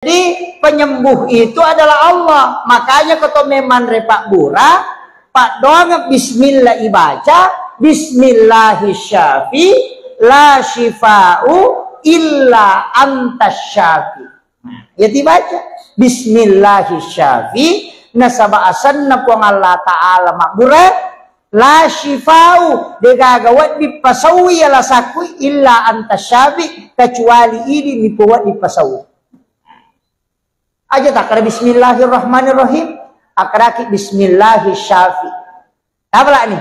Jadi penyembuh itu adalah Allah. Makanya kalau memang repak bura, pak doang bismillah ibaca, bismillahirrahmanirrahim, la shifa'u illa antas syafi. Ya dibaca bismillahirrahmanirrahim, nasaba asanna kuang Allah Ta'ala makbura, la shifa'u degagawat dipasawi ala sakui illa antas syafi, kecuali ini dibuat dipasawi. Aja tak ada bismillahirrahmanirrahim, akraki bismillahirrahmanirrahim. Apa lah nih?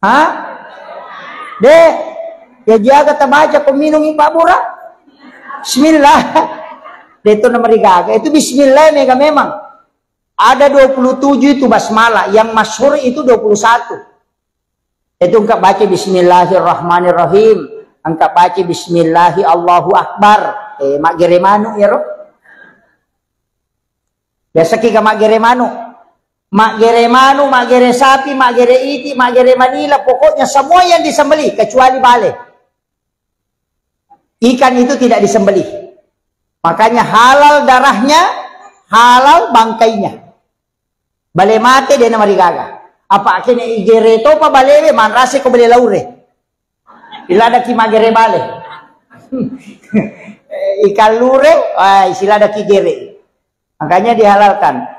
Hah? Deh, ya jaga terbaca peminum Pak Bura. Bismillah. Deh itu nomor gaga. Itu bismillah mega memang. Ada 27 itu basmalah, yang masyhur itu 21. Itu engkau baca bismillahirrahmanirrahim, engkau baca bismillahi Allahu akbar. Mak geremanu ya roh. Biasa kita mak geremanu, mak gere sapi, mak gere iti, mak gere manila, pokoknya semua yang disembelih kecuali bale. Ikan itu tidak disembelih. Makanya halal darahnya, halal bangkainya. Bale mate dia nama digaga. Apa akhirnya igere to pa balewe man rase ko bale laure. Ilada ki magere bale. Ikan lure, istilah ada kigere. Makanya dihalalkan.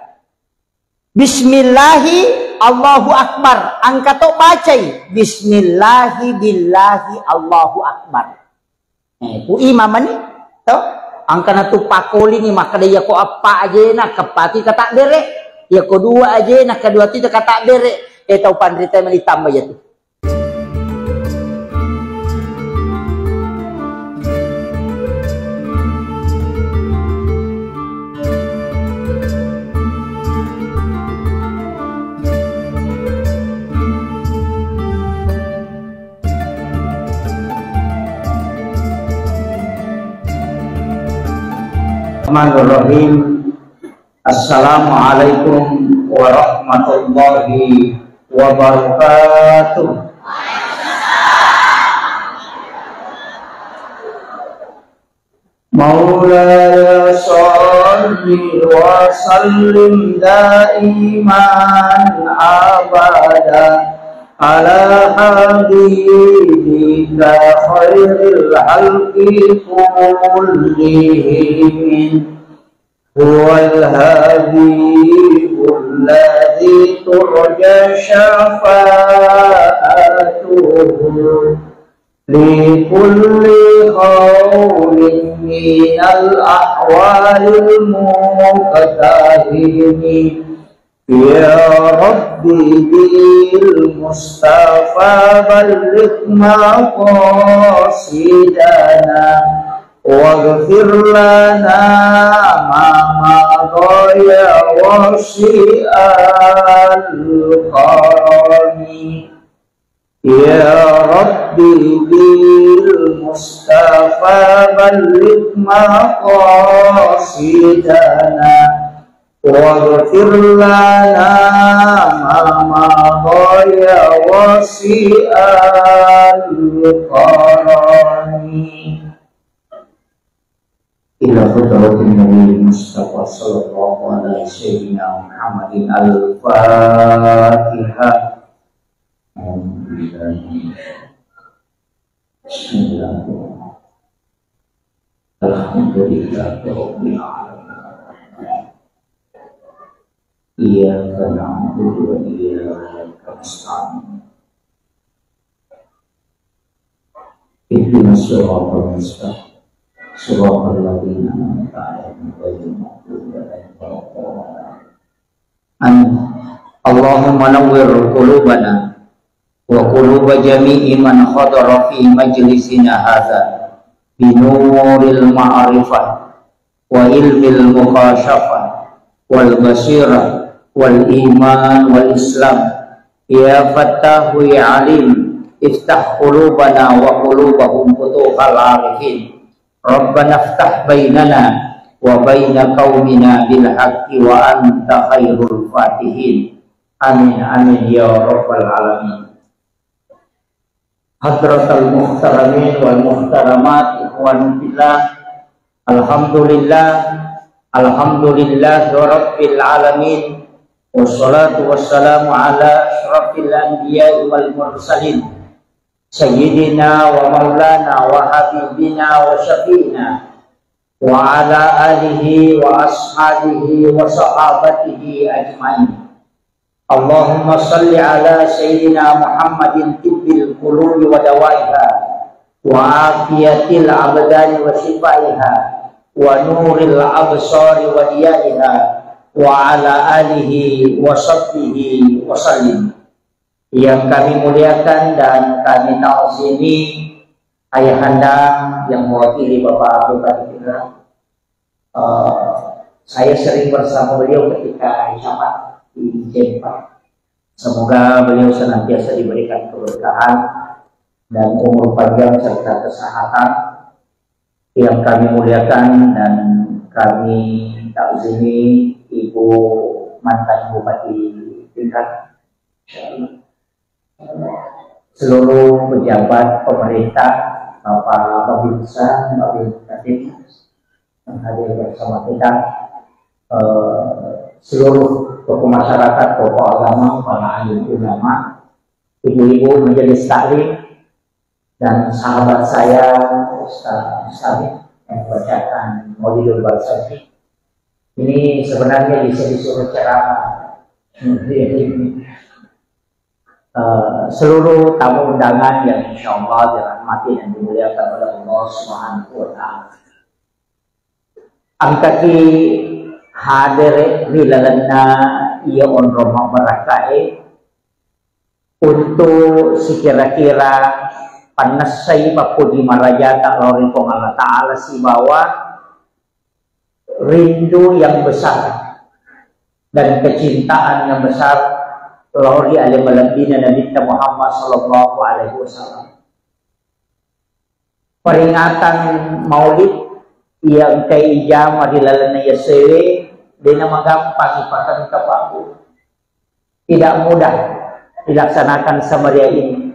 Bismillahi Allahu akbar. Angka to bacai. Bismillahi billahi Allahu akbar. Ku imam ni, to angka na tu pakoli ni maka dia ko apa aja na kepati kata bere. Ya ko dua aja na kedua tu kata bere. Tau pandrita meni tambah ya tu. Bismillahirrahmanirrahim. Assalamualaikum warahmatullahi wabarakatuh. Maulaya sholli wa sallim daiman abada ala habibika khairil halqi kullihim huwal habibul ladzi turja syafa'atuhu li kulli khawlin minal ahwalil muqtahimi. Ya Rabbi bil Mustafa balligh maqasidana waghfir lana ma madaya wasi'al qarami. Ya Rabbi bil Mustafa balligh maqasidana waghfir lana ma madaya wasi'al qarani. Ila hadratin Nabi Mustafa sallallahu alaihi wasallam Muhammadin al-Fatihah. Bismillahirrahmanirrahim. Alhamdulillahi rabbil alamin. Iyyaka na'budu wa iyyaka nasta'in. Ihdinas siratal mustaqim. Siratal ladzina an'amta 'alaihim ghairil maghdubi 'alaihim waladdallin. Allahumma nawwir qulubana wa quluba jami'i man hadara fi majlisina hadza bi nuril ma'rifah wa ilmil mukhashafah wal basirah wal iman wal islam. Ya Fattahu ya Alim, iftah qulubana wa qulubahum futuhal arifin. Rabbana iftah bainana wa baina qaumina bil haqqi wa anta khairul fatihin. Amin amin ya rabbal alamin. Hadratal muhtaramin wal muhtaramat ikhwan fillah, Alhamdulillah, alhamdulillah rabbil alamin, wassalatu wassalamu ala asyrafil anbiya'i wal mursalin, sayyidina wa maulana wa habibina wa syafi'ina wa ala alihi wa ashabihi wa sahabatihi ajma'in. Allahumma salli ala sayyidina Muhammadin tibbil qulubi wa dawaiha wa afiyatil abdani wa shifaiha wa nuril absari wa diyaiha wa ala alihi wa sahbihi wa sallim. Yang kami muliakan dan kami ta'zimi ayahanda yang mewakili Bapak Bupati Pindrang. Saya sering bersama beliau ketika Isyarat di Jempa. Semoga beliau senantiasa diberikan keberkahan dan umur panjang serta kesehatan. Yang kami muliakan dan kami ta'zimi Ibu mantan Bupati Pindrang, seluruh pejabat pemerintah, Bapak Babinsa, Bapak Kadin yang hadir bersama kita, seluruh tokoh masyarakat, tokoh agama, para alim ulama, ibu-ibu majelis taklim, dan sahabat saya Ustaz Sabit yang membacakan Maulidul Balsaji. Ini sebenarnya bisa disuruh ceramah. Seluruh tamu undangan yang insya Allah dirahmati dan dimuliakan oleh Allah Subhanahu wa Ta'ala. Angkati hadir rilalana ia on Roma barakai untuk sekira-kira panasai papuji maraja tak lori pong Allah Ta'ala si bawah rindu yang besar dan kecintaan yang besar lori alim balabina Nabi Muhammad sallallahu alaihi wasallam. Peringatan Maulid yang kay ijama dilalana yasewe dina magampang ipatan kapaku. Tidak mudah dilaksanakan sama dia ini.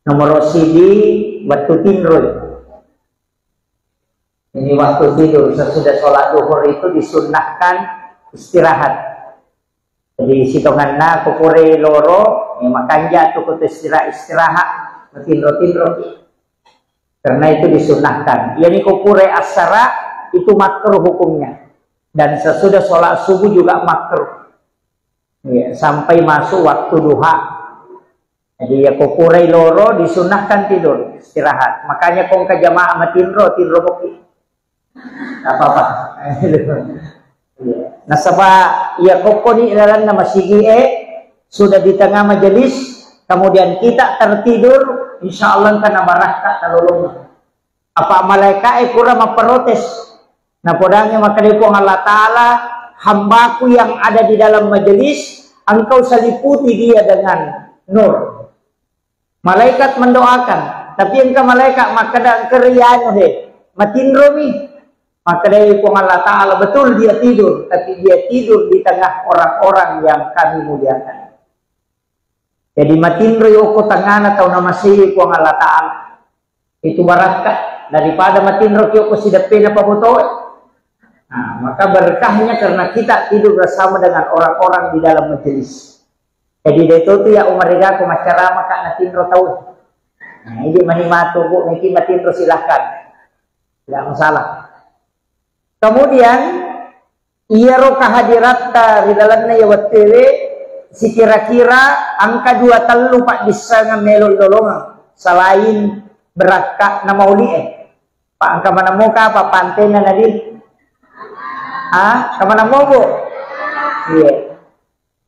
Nomor sidi batu tinroy. Ini waktu tidur, sesudah sholat duhur itu disunahkan istirahat. Jadi sitongan na kukure loro, makan jatuh ke istirahat, tinro. Karena itu disunahkan. Yani kukure asara itu makruh hukumnya. Dan sesudah sholat subuh juga makruh. Ya, sampai masuk waktu duha. Jadi ya kukure loro disunahkan tidur, istirahat. Makanya kong ke jamaah matinro boki. Apa-apa. Nasaba ya kokoni ilalan nama sigi sudah di tengah majelis, kemudian kita tertidur, insya Allah karena baraka talulung. Apa malaikat kurang memprotes. Nah podangnya maka dipong Allah Ta'ala, hambaku yang ada di dalam majelis, engkau seliputi dia dengan nur. Malaikat mendoakan, tapi engkau malaikat maka dan kerian matinromi. Maka dari Allah Ta'ala betul dia tidur, tapi dia tidur di tengah orang-orang yang kami muliakan. Jadi matinro yoko tangan atau nama siwi kuang Allah Ta'ala. Itu barakat daripada matinro yoko sidapin apa butoy. Nah, maka berkahnya karena kita tidur bersama dengan orang-orang di dalam majelis. Jadi itu ya Umar Rega ku macara maka matinro tahu. Nah, ini manimatu bu, niki matinro silahkan. Tidak masalah. Kemudian ia roka hadirat di dalamnya ya watele si kira-kira angka 2 telu pak bisa ngamelol dolongan selain berakat nama uli pak angka mana muka apa pantena nadi kemana mau bu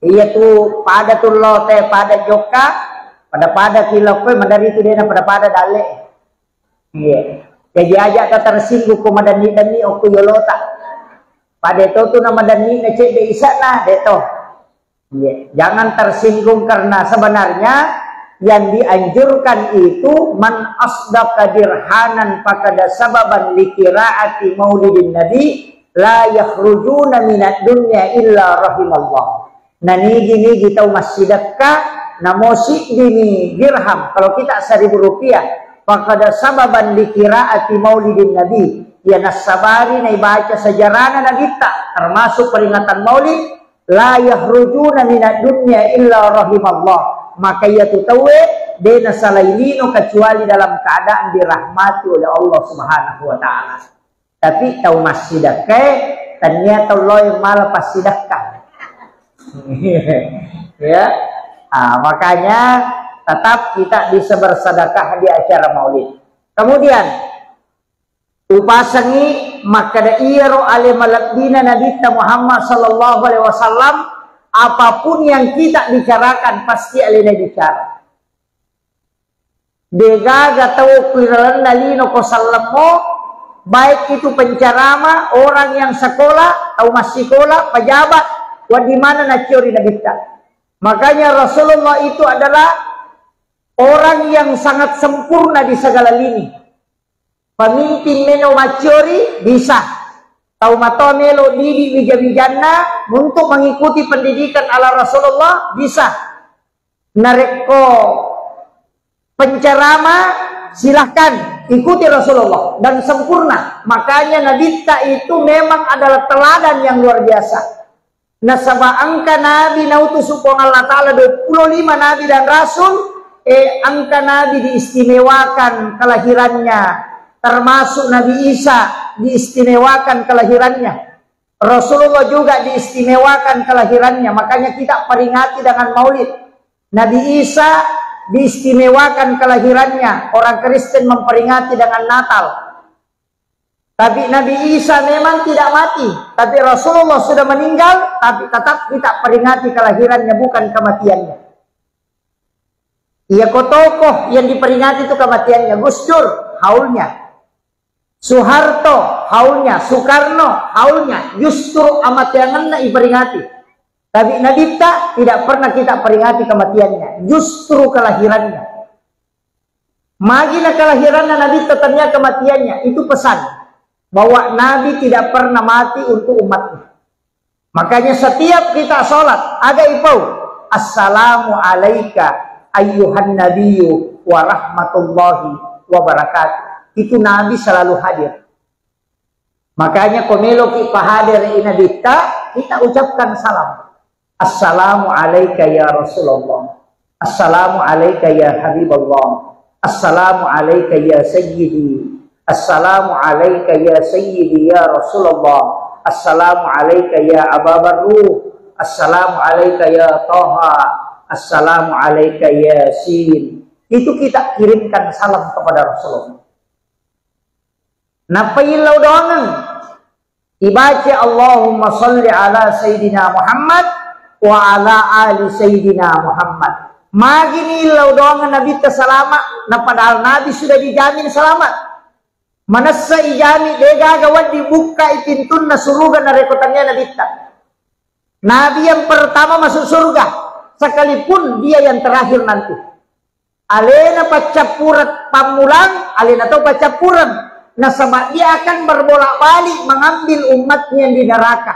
iya tuh pada tuh lote pada joka pada kilokwe mandari itu dia pada dale iya. Jadi ajak tak tersinggung ku madani oku yolota. Pada itu tuh nama dani ngecek de isana deto. Jangan tersinggung karena sebenarnya yang dianjurkan itu man asdaqa dirhanan fakada sababan likiraati maulidin nabi la yakhrujuna minad dunya illa rahimallah. Nani gini kita masjidakka namosi gini dirham kalau kita 1.000 rupiah. Fakada sababan likiraati maulidin nabi ya nasabari na ibaca sejarah na kita termasuk peringatan Maulid la yahrujuna minad dunya illa rahimallah, maka ia tutawe dena salailino kecuali dalam keadaan dirahmati oleh Allah Subhanahu wa taala. Tapi tahu masjidake ternyata Allah yang malah pasidakah. Ya. Makanya tetap kita bisa bersedekah di acara Maulid. Kemudian upasangi maka da iro ale malabdina Nabi Muhammad sallallahu alaihi wasallam, apapun yang kita bicarakan pasti ale bicara. Degaga tau kiralan dalino ko sallamo, baik itu pencerama, orang yang sekolah atau masih sekolah, pejabat, wa di mana na curi Nabi. Makanya Rasulullah itu adalah orang yang sangat sempurna di segala lini. Pemimpin meno macuri bisa tahu mato melo didi bija-bijanna untuk mengikuti pendidikan ala Rasulullah bisa. Nareko pencerama silahkan ikuti Rasulullah dan sempurna. Makanya Nabi itu memang adalah teladan yang luar biasa. Nasaba angka Nabi nautus Allah Ta'ala 25 Nabi dan Rasul, angka Nabi diistimewakan kelahirannya. Termasuk Nabi Isa diistimewakan kelahirannya. Rasulullah juga diistimewakan kelahirannya. Makanya kita peringati dengan Maulid. Nabi Isa diistimewakan kelahirannya. Orang Kristen memperingati dengan Natal. Tapi Nabi Isa memang tidak mati. Tapi Rasulullah sudah meninggal. Tapi tetap kita peringati kelahirannya, bukan kematiannya. Iya, tokoh yang diperingati itu kematiannya. Gus Dur, haulnya. Soeharto, haulnya. Soekarno, haulnya. Justru kematiannya diperingati. Tapi Nabi tidak pernah kita peringati kematiannya. Justru kelahirannya. Magina kelahirannya Nabi ternyata kematiannya. Itu pesan. Bahwa Nabi tidak pernah mati untuk umatnya. Makanya setiap kita sholat, ada ipau. Assalamu alaika ayyuhan nabiyyu wa rahmatullahi wa barakatuh. Itu Nabi selalu hadir. Makanya komelo kita hadir ina kita ucapkan salam. Assalamu alaika ya Rasulullah. Assalamu alaika ya Habibullah. Assalamu alaika ya Sayyidi. Assalamu alaika ya Sayyidi ya Rasulullah. Assalamu alaika ya Aba Barruh. Assalamu alaika ya Taha. Assalamu alaika ya Yasin. Itu kita kirimkan salam kepada Rasulullah. Napailau doangan dibaca Allahumma salli ala Sayyidina Muhammad wa ala ali Sayyidina Muhammad. Magini ilau doangan Nabi terselamat. Nah padahal Nabi sudah dijamin selamat. Manasa ijami dega gawat dibuka ipintun na suruga na rekotannya Nabi. Nabi yang pertama masuk surga, sekalipun dia yang terakhir nanti. Alena pacapurat pamulang, alena tau pacapuran. Nah sebab dia akan berbolak-balik mengambil umatnya yang di neraka.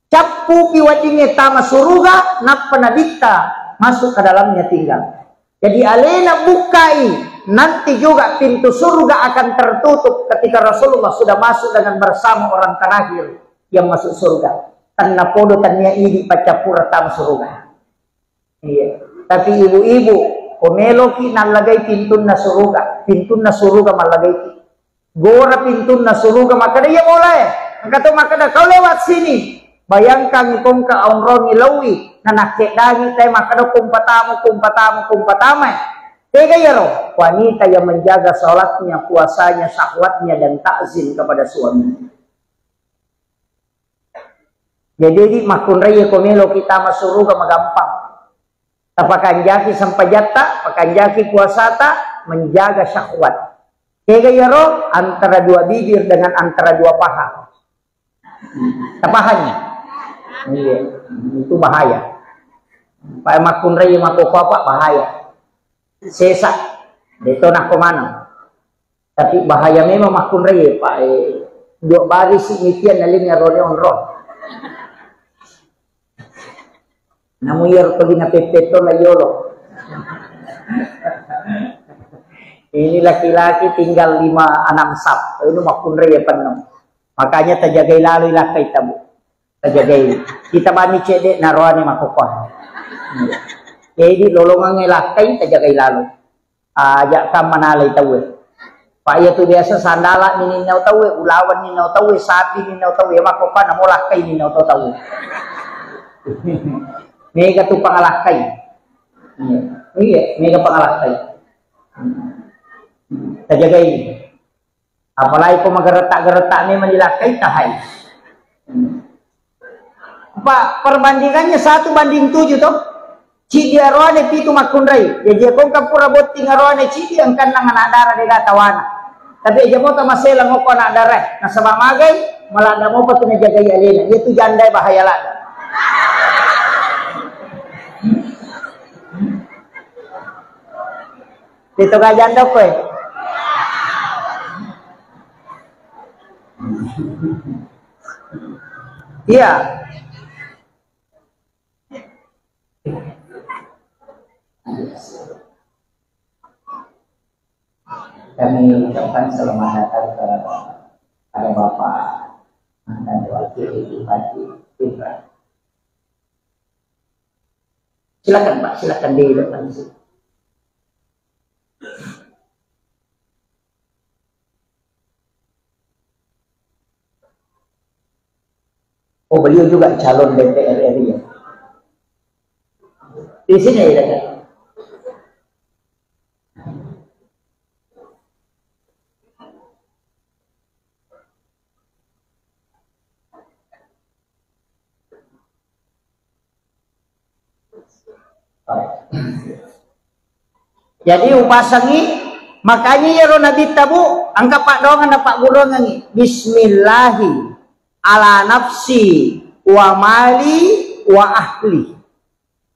Capu piwadingnya tama suruga, napa nabita masuk ke dalamnya tinggal. Jadi alena bukai, nanti juga pintu surga akan tertutup ketika Rasulullah sudah masuk dengan bersama orang terakhir yang masuk surga. Tanna podo tanya ini pacapura tam surga. Iya. Tapi ibu-ibu, komeloki nalagay pintu na surga malagay. Gora pintu na suruga maka dia mulai. Kata maka kau lewat sini. Bayangkan kung ka aungrong ilawi na nakedangi tayo maka kumpatama. Tega yaro, wanita yang menjaga salatnya, puasanya, syahwatnya dan takzim kepada suami. Jadi makun raya komelo kita masuruga magampang. Tapakan jaki sampai jata, pakan jaki puasata menjaga syahwat. Tega yaro antara dua bibir dengan antara dua paha. Tapahannya. Iya, itu bahaya. Pak makun raya makopapa bahaya. Sesak. Dito nak komano. Tapi bahaya memang makun raya Pak. Dua baris imitian nalimnya roneon. Namun yer pergi na pepeto la yolo. Ini laki-laki tinggal 5-6 sap. Ini makun raya penuh. Makanya terjagai lalu lakai tabu. Terjagai. Kita bani cedek naruani makukon. Jadi lolongan lakai terjagai lalu. Ajak kam manalay tahu. Pak iya tu biasa sandala ni ninaw tahu, ulawan ninaw tahu, sapi ninaw tahu, makukon amo lakai ninaw tahu. Mega tu pangalakay. Iya, mega pangalakay. Terjagai. Apalagi kau menggeretak-geretak ni menjelakai tahai. Pak, perbandingannya 1:7 toh. Ci dia roane pitu makunrai. Jadi kau kapura boting roane ci dia angkan nang anak darah de gatawan. Tapi aja mau masela mau kau anak darah. Nah sebab magai malah ndak mau patuna jagai alena. Dia tu jandai bahaya lah. Itu ka janda ko eh. Iya. Kami ucapkan selamat datang kepada Bapak dan Wakil Bupati Pindrang. Silakan Pak, silakan di depan sini. Oh, beliau juga calon DPR RI ya. Di sini ya kan. Jadi upasangi makanya ya Nabi tabu angka pak dongan pak gurung ngi bismillahi ala nafsi wa mali wa ahli.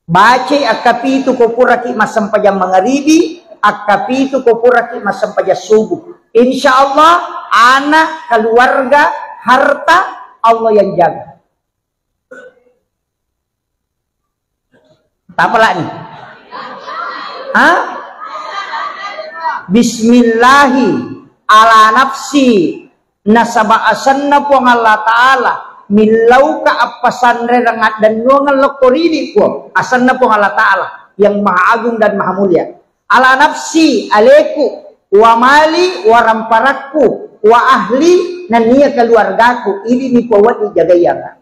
Baca akapitu kopuraki masam pajam magharibi, akapitu kopuraki masam pajam subuh. Insyaallah anak, keluarga, harta Allah yang jaga. Tak apalah nih. Hah? Bismillahi ala nafsi nasaba asanna po Allah Ta'ala milau ka apasan rengat dan nuangan lokorini po asanna po Allah Ta'ala yang maha agung dan maha mulia. Ala nafsi aleku wa mali wa ramparakku wa ahli dan niya keluargaku ini ni po wadi jagayan.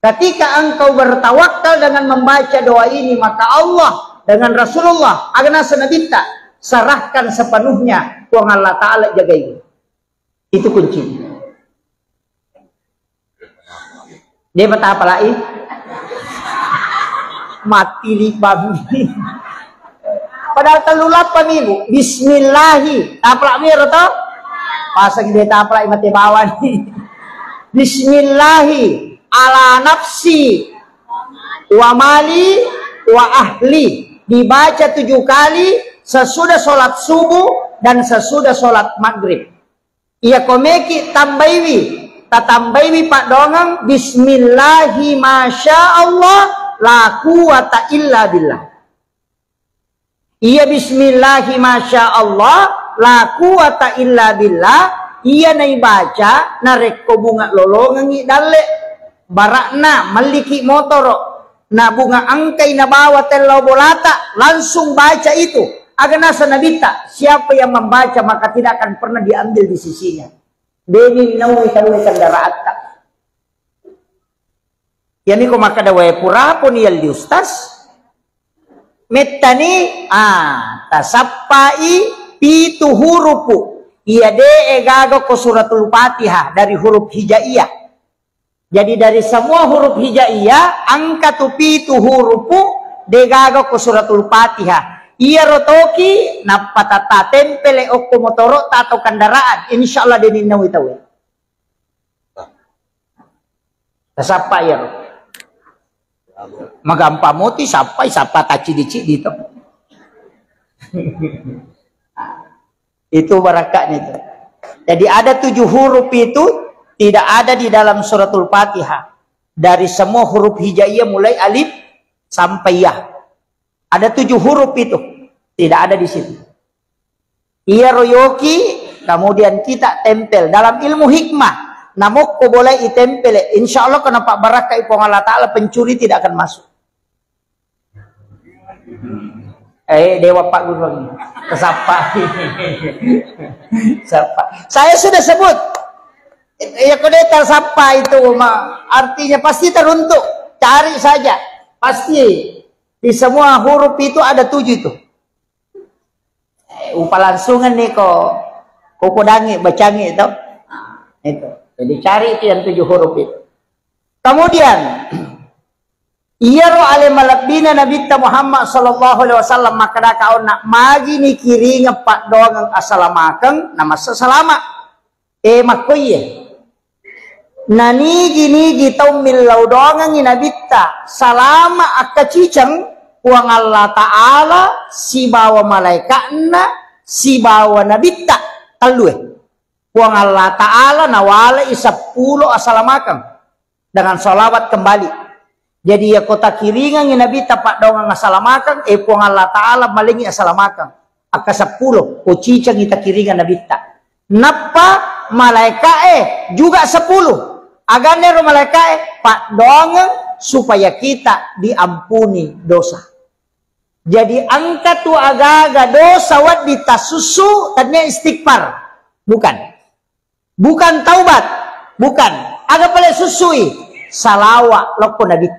Ketika engkau bertawakal dengan membaca doa ini maka Allah dengan Rasulullah agana sanabita serahkan sepenuhnya uang Allah Ta'ala jaga ini. Itu kunci. Dia bertapa apa lagi? Mati libam. Padahal telulap pemilu. Bismillahi. Taplak mir atau? Pasang dia taplak mati bawah nih. Bismillahi ala nafsi wa mali wa ahli. Dibaca 7 kali sesudah sholat subuh dan sesudah sholat maghrib. Ia komeki tambaiwi, tatambaiwi pak dongang bismillahi masya Allah la quwata illa billah. Ia bismillahi masya Allah la quwata illa billah. Ia nai baca nareko bunga lolongangi dale barakna maliki motoro na bunga angkai na bawa telau bolata langsung baca itu. Agana sanabita siapa yang membaca maka tidak akan pernah diambil di sisinya. Deni nawi kanwe kendaraan tak. Yani ko makadaway pura pun yal di ustaz. Metani tasappai pitu hurupu. Iya de egago ko suratul Fatihah dari huruf hijaiyah. Jadi dari semua huruf hijaiyah angka tu pitu hurupu degago ko suratul Fatihah. Iya rotoki na patata tempele okko motoro tato kendaraan insyaallah deninaw itaw. Tasapa ya. Magampamoti sampai sapa taci-dici dito. Itu barakatnya itu. Jadi ada 7 huruf itu tidak ada di dalam suratul Fatihah. Dari semua huruf hijaiyah mulai alif sampai ya. Ada 7 huruf itu. Tidak ada di situ. Ia royoki, kemudian kita tempel. Dalam ilmu hikmah, namok ko boleh itempel. Insya Allah kenapa barakah ipong Allah Ta'ala, pencuri tidak akan masuk. Dewa Pak Guru kesapa. Saya sudah sebut. Ya kodeta sapa itu artinya pasti teruntuk. Cari saja. Pasti di semua huruf itu ada 7 itu. Upalangsungan nih kok kodangi bacangi itu. Itu. Jadi cari itu yang 7 huruf itu. Kemudian iyaro ale malabina Nabi Muhammad sallallahu alaihi wasallam makada kau nak magi ni kiri ngepak doang asalamakang nama salama makoye nani gini tau milau doang ni Nabi salama akacicang uang Allah Ta'ala si bawa malaikatna si bawa Nabi talue uang Allah Ta'ala nawala 10 asalamakang dengan salawat kembali. Jadi ya kota kiringan yang Nabi tapak dong ngasalamakang puang Allah Ta'ala malingi asalamakang aka 10 kucicang kita kiringan Nabi tak napa malaikat juga 10 agane ro malaikat pak dong supaya kita diampuni dosa. Jadi angka tu aga-aga dosa wat ditasusu tadinya istighfar bukan taubat bukan aga pale susui salawat loko Nabi.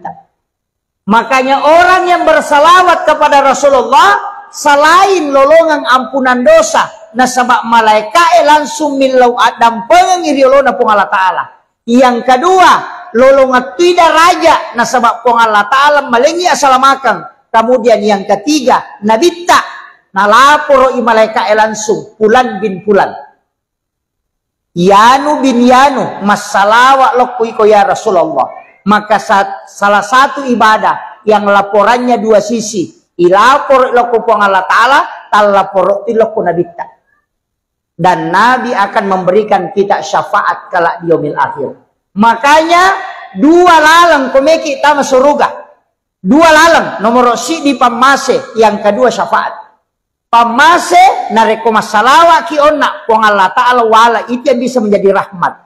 Makanya orang yang bersalawat kepada Rasulullah selain lolongan ampunan dosa nasabak malaikat langsung milau adam pengiri lolona pung Allah Ta'ala. Yang kedua lolongan tidak raja nasabak pung Allah Ta'ala malengi asalamakang. Kemudian yang ketiga Nabi tak nalaporo i malaikat langsung Fulan bin Fulan Yanu bin Yanu masalawat loko iko ya Rasulullah. Maka salah satu ibadah yang laporannya 2 sisi. Ilapor loko puang Allah Ta'ala, talapor loko Nabi ta. Dan Nabi akan memberikan kita syafaat kala di yaumil akhir. Makanya 2 lalang komeki tama surga. 2 lalang nomor si di pamase, yang kedua syafaat. Pamase nareko masalawa ki onna puang Allah Ta'ala wala itu yang bisa menjadi rahmat.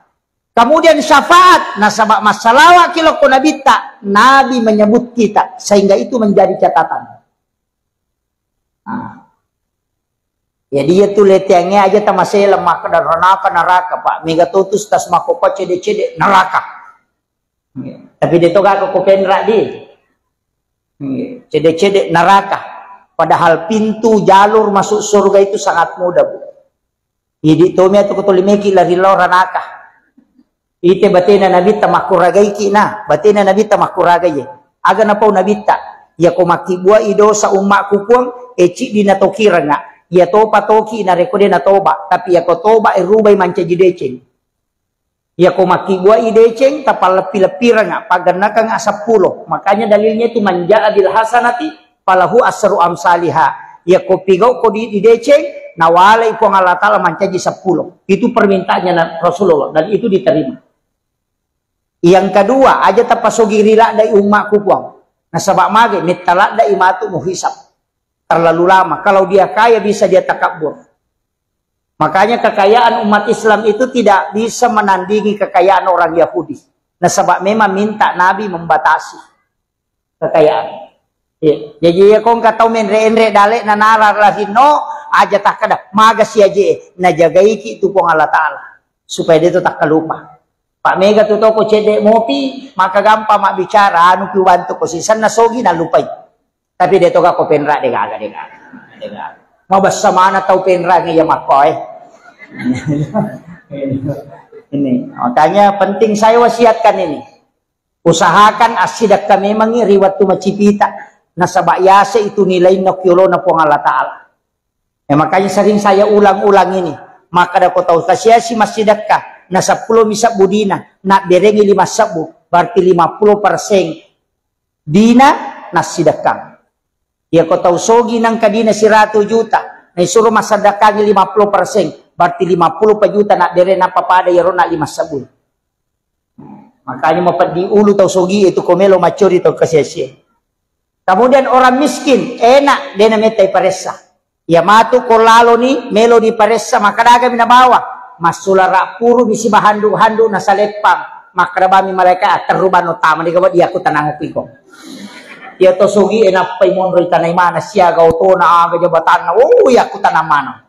Kemudian syafaat nasabak masalawa ki loko Nabi ta, Nabi menyebut kita sehingga itu menjadi catatan. Ya dia tuh letiangnya aja tamasih lemah ke neraka pak mega tutus tas makopa cede neraka. Tapi dia toga ke kopendra di cede neraka. Padahal pintu jalur masuk surga itu sangat mudah bu. Jadi tomia tu kutulimeki lari loranaka. Ite batina Nabi tamakuragai kina, batina Nabi tamakuragai. Aga na pau Nabi ta, ya ko makibua idosa umma kukuang eci dinatokira nga. Ya topa toki na rekode na toba, tapi ya ko toba irubay manca jideceng. Ya ko makibua ideceng tapal lepi-lepira nga paganaka nga 10. Makanya dalilnya itu manja bil hasanati falahu asru amsalihah. Ya ko pigaw ko di deceng nawalay po Allah Ta'ala mancaji 10. Itu permintaannya Rasulullah dan itu diterima. Yang kedua aja tapasogi rila dai umma kupuang. Nasabak mage mitala dai matu muhisab. Terlalu lama. Kalau dia kaya bisa dia takabur. Makanya kekayaan umat Islam itu tidak bisa menandingi kekayaan orang Yahudi. Nasabak memang minta Nabi membatasi kekayaan. Ya. Jadi ya kong katau men re dale na narar lahino aja tak kada maga si aje na jagai ki itu pong Allah Ta'ala supaya dia tu tak kalupa. Pak Mega tu toko cedek mopi maka gampang mak bicara anu ki bantu ko sisan na sogi na lupai. Tapi dia toga ko penra de gaga. Mau basa mana tau penra ngi ya makoy. Ini makanya penting saya wasiatkan ini. Usahakan asidak kami memang riwat tu macipita. Nasabak yase itu nilai nokyolo na po Allah Ta'ala. Makanya sering saya ulang-ulang ini. Maka da ko tahu kasiasi masjidat ka na 10 misap budina na berengi 5 sabu berarti 50% dina na sidakang. Ya ko tahu sogi nang kadina 100 juta na isuro masadakang 50% berarti 50 juta na dere na papada yaro na 5 sabu. Makanya mapadi ulu tahu sogi itu komelo macuri tahu kasiasi. Kemudian orang miskin enak dia nametai paresa. Ya matu kolalo ni melo di paressa makadaga minabawa. Masulara puro bisi bahandu-handu nasa lepang. Makrabami mereka teruban utama di kawat dia aku tanang ko. Ya to sugi enapay monroy tanay mana siya gauto na aga jabatan na ya aku tanang mana.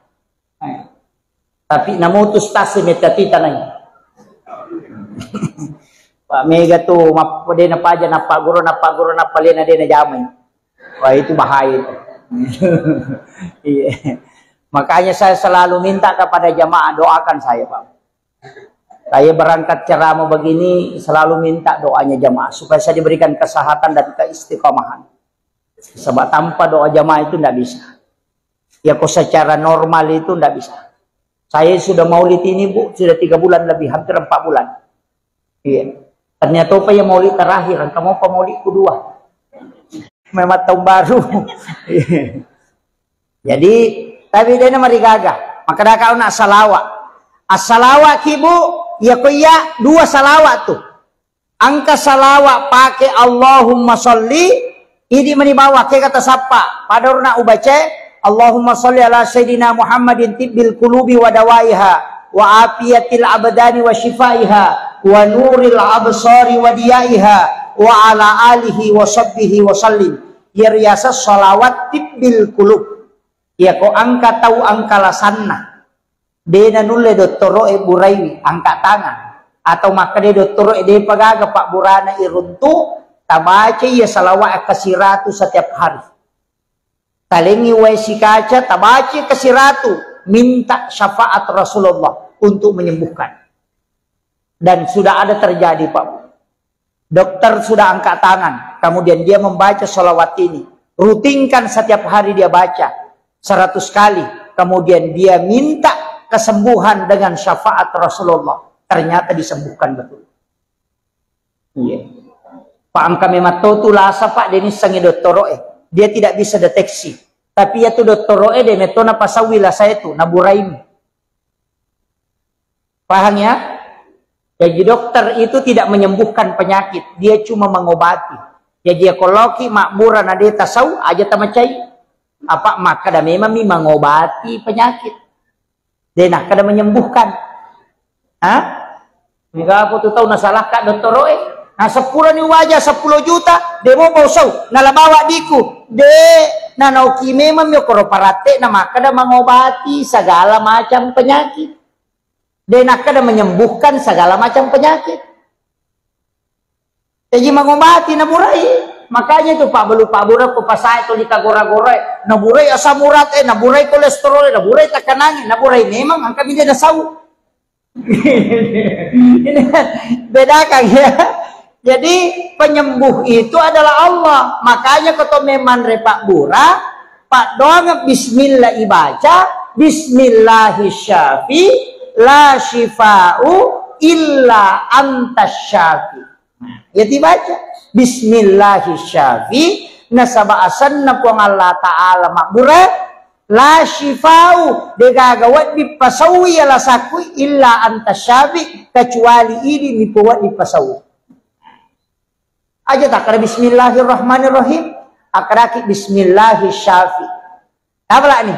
Tapi namutus tasi metati tanay. Pak Mega tuh mapode na paja na paguro na palena de na jamay. Wah itu bahaya itu. Iya. Makanya saya selalu minta kepada jamaah doakan saya, Pak. Saya berangkat ceramah begini selalu minta doanya jamaah supaya saya diberikan kesehatan dan keistiqomahan. Sebab tanpa doa jamaah itu tidak bisa. Ya kok secara normal itu tidak bisa. Saya sudah maulid ini Bu, sudah 3 bulan lebih, hampir 4 bulan. Iya. Ternyata apa yang maulid terakhir, kamu apa maulid kedua? Memang tahun baru. Jadi, tapi dia nama digagah. Maka dah kau nak salawat. As-salawat kibu, ya kuya 2 salawat tuh. Angka salawat pakai Allahumma sholli, ini menibawa ke kata siapa? Pada nak ubace, Allahumma sholli ala Sayyidina Muhammadin tibbil qulubi wa dawaiha wa afiyatil abdani wa shifaiha wa nuril absari wa diyaiha wa ala alihi wa sahbihi wa sallim. Ya riasa salawat tibbil qulub. Ya ko angka tahu angka lasanna. Dena nulle dottoro e buraiwi angkat tangan atau maka de dottoro e de pagaga Pak Burana iruntu tabace ya salawat kasiratu setiap hari. Talengi waisi kaca tabace kasiratu minta syafaat Rasulullah untuk menyembuhkan. Dan sudah ada terjadi Pak. Dokter sudah angkat tangan, kemudian dia membaca sholawat ini. Rutinkan setiap hari dia baca 100 kali. Kemudian dia minta kesembuhan dengan syafaat Rasulullah. Ternyata disembuhkan betul. Iya. Pak angka memang tahu lasa Pak Denis sangi doktoroe. Dia tidak bisa deteksi. Tapi ya tu doktoroe de metona pasawila saya tu naburaim. Paham ya? Jadi dokter itu tidak menyembuhkan penyakit, dia cuma mengobati. Jadi kalau ki makburan ada tasau aja tamacai. Apa maka dah memang mengobati penyakit. Dia nak kada menyembuhkan. Hah? Jika aku tu tahu nasalah kak dokter roe. Nah 10 ni wajah 10 juta, dia mau bausau, nala bawa diku. De nanauki memang yo koroparate na maka dah mengobati segala macam penyakit. Dia nak kada menyembuhkan segala macam penyakit. Jadi mengobati naburai. Makanya itu Pak Belu Pak Bura ko pasai to dikagora-gora. Naburai asam urat naburai kolesterol, naburai tekanan, naburai memang angka dia dasau. Ini bedakan ya. Jadi penyembuh itu adalah Allah. Makanya kata memang Pak Bura, Pak doang bismillah ibaca, bismillahirrahmanirrahim. La shifa'u illa antas syafi. Ya dibaca bismillahirrahmanirrahim nasaba asanna ko Allah taala makbura la shifa'u degagawat dipasawi ala sakui illa antas syafi kecuali ini dibuat dipasawi. Aja tak ada bismillahirrahmanirrahim akraki bismillahirrahmanirrahim. Apa lah ni?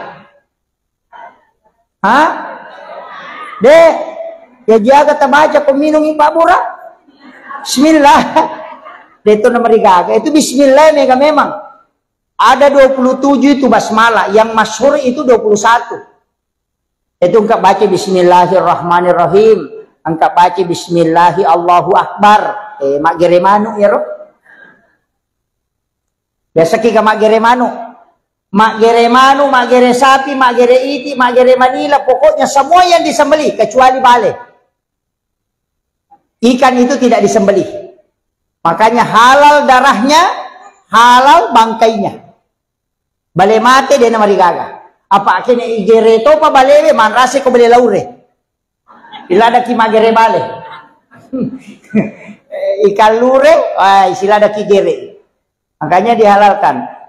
Hah? Dek, ya jaga tabaca peminum Pak Bura. Bismillah. Dia itu nama digaga. Itu bismillah mega memang. Ada 27 itu basmalah. Yang masyhur itu 21. Itu engkau baca bismillahirrahmanirrahim. Engkau baca bismillahi Allahu Akbar. Mak geremanu ya roh. Biasa kita mak geremanu. Mak gere manu, mak gere sapi, mak gere iti, mak gere manila, pokoknya semua yang disembelih kecuali bale. Ikan itu tidak disembelih. Makanya halal darahnya, halal bangkainya. Bale mate dia nama digaga. Apa kena igere to pa bale man rase ko bale laure. Ila ada ki magere bale. Ikan lure, sila ada ki gere. Makanya dihalalkan.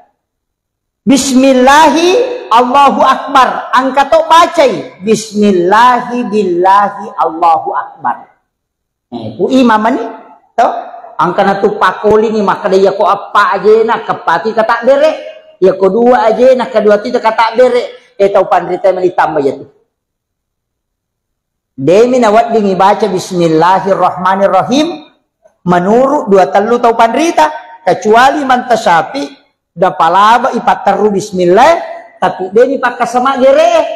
Bismillahi Allahu Akbar. Angka to bacai. Bismillahi billahi Allahu Akbar. Ku imam ni. To. Angka na tu pakoli ni maka dia ko apa aja nak kepati kata dere. Ya ko dua aja nak kedua ti kata dere. tahu pandrita melitambah ya tuh. Demi nawat dingi baca Bismillahirrahmanirrahim menurut dua telu tahu pandrita kecuali mantasapi dapalaba ipat teru Bismillah tapi demi pakai sama gere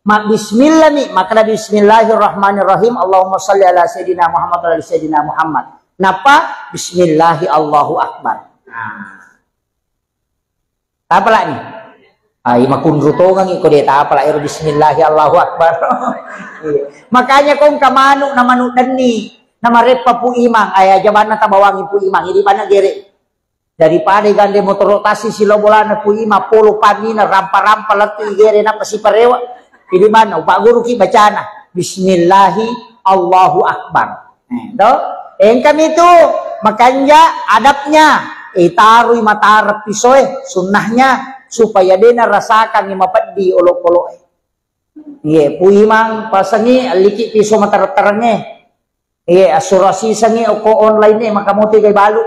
mak Bismillah nih maka Bismillahirrahmanirrahim Allahumma sholli ala sayyidina Muhammad wa ala sayyidina Muhammad napa Bismillahi Allahu Akbar. Apa lah nih? Ay makun rutongan iko dia apa lah Bismillahi Allahu Akbar. Makanya kong kamanu na manu dani na marepa pu imang ay jabana ta bawangi pu imang ini mana gere daripada gande motor rotasi sila bolana pu ima polo panina rampa-rampa lati gere na pasiparewa ini mana Pak Guru ki bacana Bismillahi Allahu Akbar. Do engkam itu makanya adabnya taruh mata pisoe sunnahnya supaya dia rasakan yang mapadi olok-olok. Iya, puimang pasangi liki piso mata terangnya. Iya, asuransi sangi oko online maka mau tiga balu.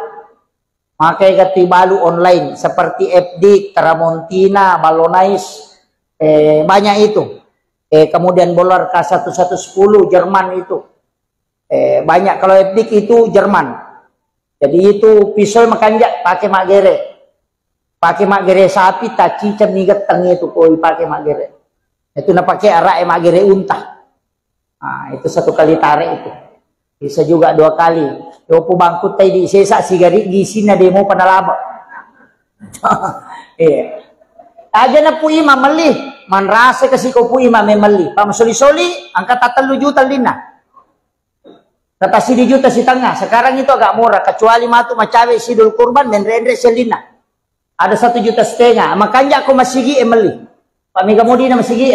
Makai kati balu online seperti FD, Tramontina, Balonais, banyak itu. Kemudian Bolar K1110 Jerman itu. Banyak kalau FD itu Jerman. Jadi itu pisau makanya pakai magere. Pakai magere sapi tak cicam nigat tangi itu koi pakai magere. Itu na pakai arak magere unta. Nah, itu satu kali tarik itu. Bisa juga dua kali. Yo pu bangkut tay di sesa sigari gisina demo panalaba. Aja na pu ima melih. Man rasa kasi ko pu ima memeli. Pamasoli-soli angkat 3 juta lina. Kata si juta si tengah. Sekarang itu agak murah. Kecuali matu macawe sidul kurban dan rendre selina. Ada 1,5 juta. Makanya aku masigi emeli. Pamiga mudi na masigi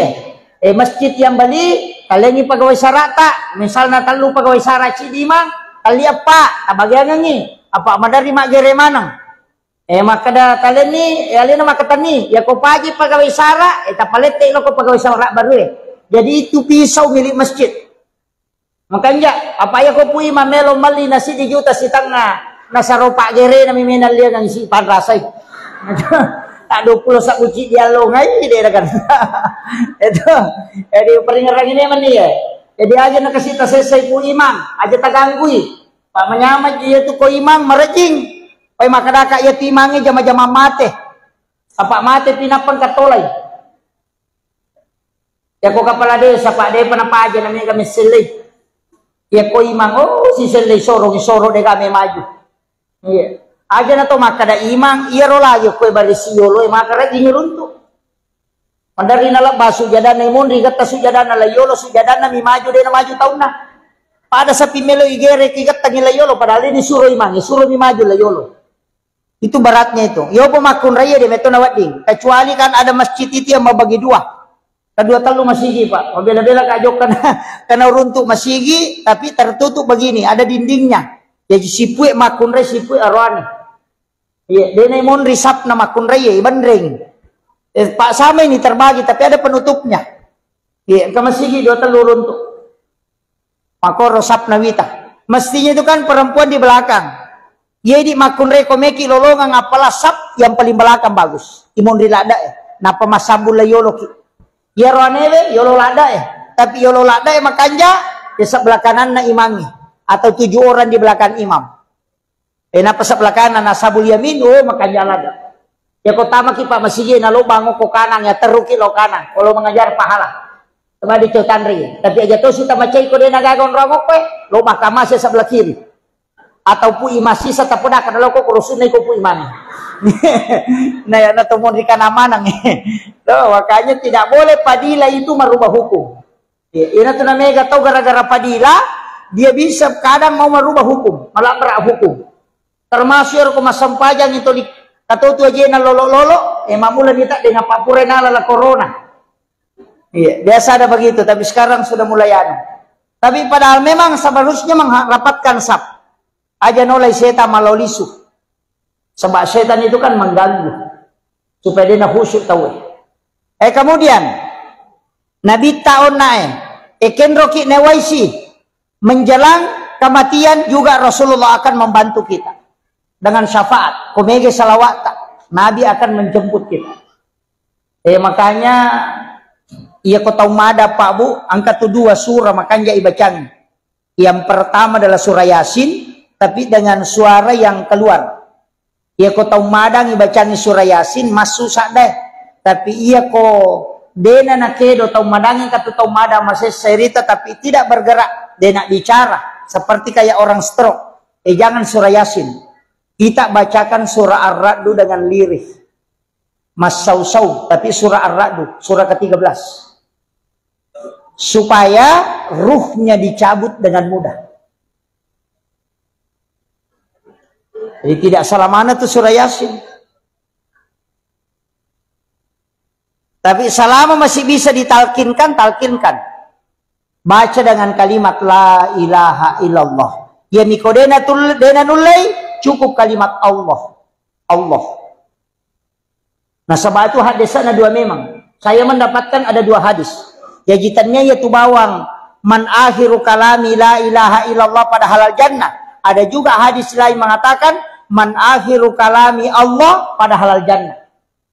masjid yang bali kalian ni pegawai sarata. Misalnya talu pegawai sarat cidimang. Kali apa? Tabagian ni. Apa madari mak gere manang. Maka dah kalian ni. Kalian nama kata ni. Ya kau pagi pegawai sarat. Tapalete lo kau pegawai sarat baru Jadi itu pisau milik masjid. Makanya apa ya ko pui mamelo mali na 1 juta si tanga nasa ropa gere na miminal dia ng si panrasay. Tak 20 sa uci dialog ngay dia kan. Itu. Jadi peringaran ini man dia. Jadi aja nakasita sesay po imam, aja taganggui. Pak menyamat dia tu ko imam marajing. Pay makadaka ya timangi jama-jama mate. Apa mate pinapang katolay. Ya ko kapala desa pak de panapa aja namanya kami silih. Ya ko imang si selay soro de kami maju. Iya. Aja na to makada imang iya ro layo ko barisiyo lo makara ginyurunto. Mandari na basu jadan na imon rigat ta sujadan na layolo sujadan na mi maju de na maju taon na. Pada sa pimelo igere kigat ta layolo padahal ini suro imang suro mi maju layolo. Itu baratnya itu. Yo pemakun raya de meto na wading. Kecuali kan ada masjid itu yang membagi dua. Kedua telu masigi pak, bela-bela kajok karena runtuk masigi, tapi tertutup begini, ada dindingnya. Jadi sipue makunre sipue arwani. Iya, dene mon risap na makunre ya, bandring. Pak sama ini terbagi, tapi ada penutupnya. Iya, ke masigi 2 telu runtuk. Makor rosap na wita. Mestinya itu kan perempuan di belakang. Jadi makunre komeki lolongan apalah sap yang paling belakang bagus. Imon rilada napa masabul layolo ki. Ya roanewe yolo lada tapi yolo lada makanja ya sebelah kanan na imangi atau 7 orang di belakang imam. Napa sebelah kanan na sabul yamin makanja lada. Ya kotama ki pak masigi na lo bango ko kanan ya teruki lo kanan kalau mengajar pahala. Sama di tanri tapi aja to suta macai ko de nagagon rongok lo mahkamah sa sebelah kiri. Atau pu imasi sa tapuda kada lo ko kurusun ko pu imani. Nah, na tumon di kanamanang makanya tidak boleh padila itu merubah hukum. Ini tuh namanya tahu gara-gara padila dia bisa kadang mau merubah hukum, melabrak hukum. Termasuk ko masampajang itu di kata tu aja na lolo-lolo, mamula minta dengan Pak Purena la corona. Iya, biasa ada begitu, tapi sekarang sudah mulai anu. Tapi padahal memang seharusnya merapatkan sap. Aja nolai setan malolisu. Sebab setan itu kan mengganggu supaya dia khusyuk tahu. Kemudian Nabi tahun eken roki newaisi menjelang kematian juga Rasulullah akan membantu kita dengan syafaat. Komege salawat Nabi akan menjemput kita. Makanya Iya kau tahu mada Pak Bu, angka tu 2 surah makanya ibacang. Yang pertama adalah surah Yasin, tapi dengan suara yang keluar. Iya kau tahu mada ibacangi surah Yasin, masuk deh. Tapi iya kau dena nak kedo tahu madangin kata tahu mada masih cerita tapi tidak bergerak, dena bicara seperti kayak orang stroke. Jangan surah Yasin. Kita bacakan surah Ar-Ra'd dengan lirih. Mas Sausau, tapi surah Ar-Ra'd, surah ke-13. Supaya ruhnya dicabut dengan mudah. Jadi tidak salah mana tuh surah Yasin. Tapi selama masih bisa ditalkinkan, talkinkan. Baca dengan kalimat la ilaha illallah. Ya mikodena nulai, cukup kalimat Allah. Allah. Nah sebab itu hadisnya 2 memang. Saya mendapatkan ada 2 hadis. Jajitannya yaitu bawang man akhiru kalami la ilaha illallah pada halal jannah. Ada juga hadis lain mengatakan man akhiru kalami Allah pada halal jannah.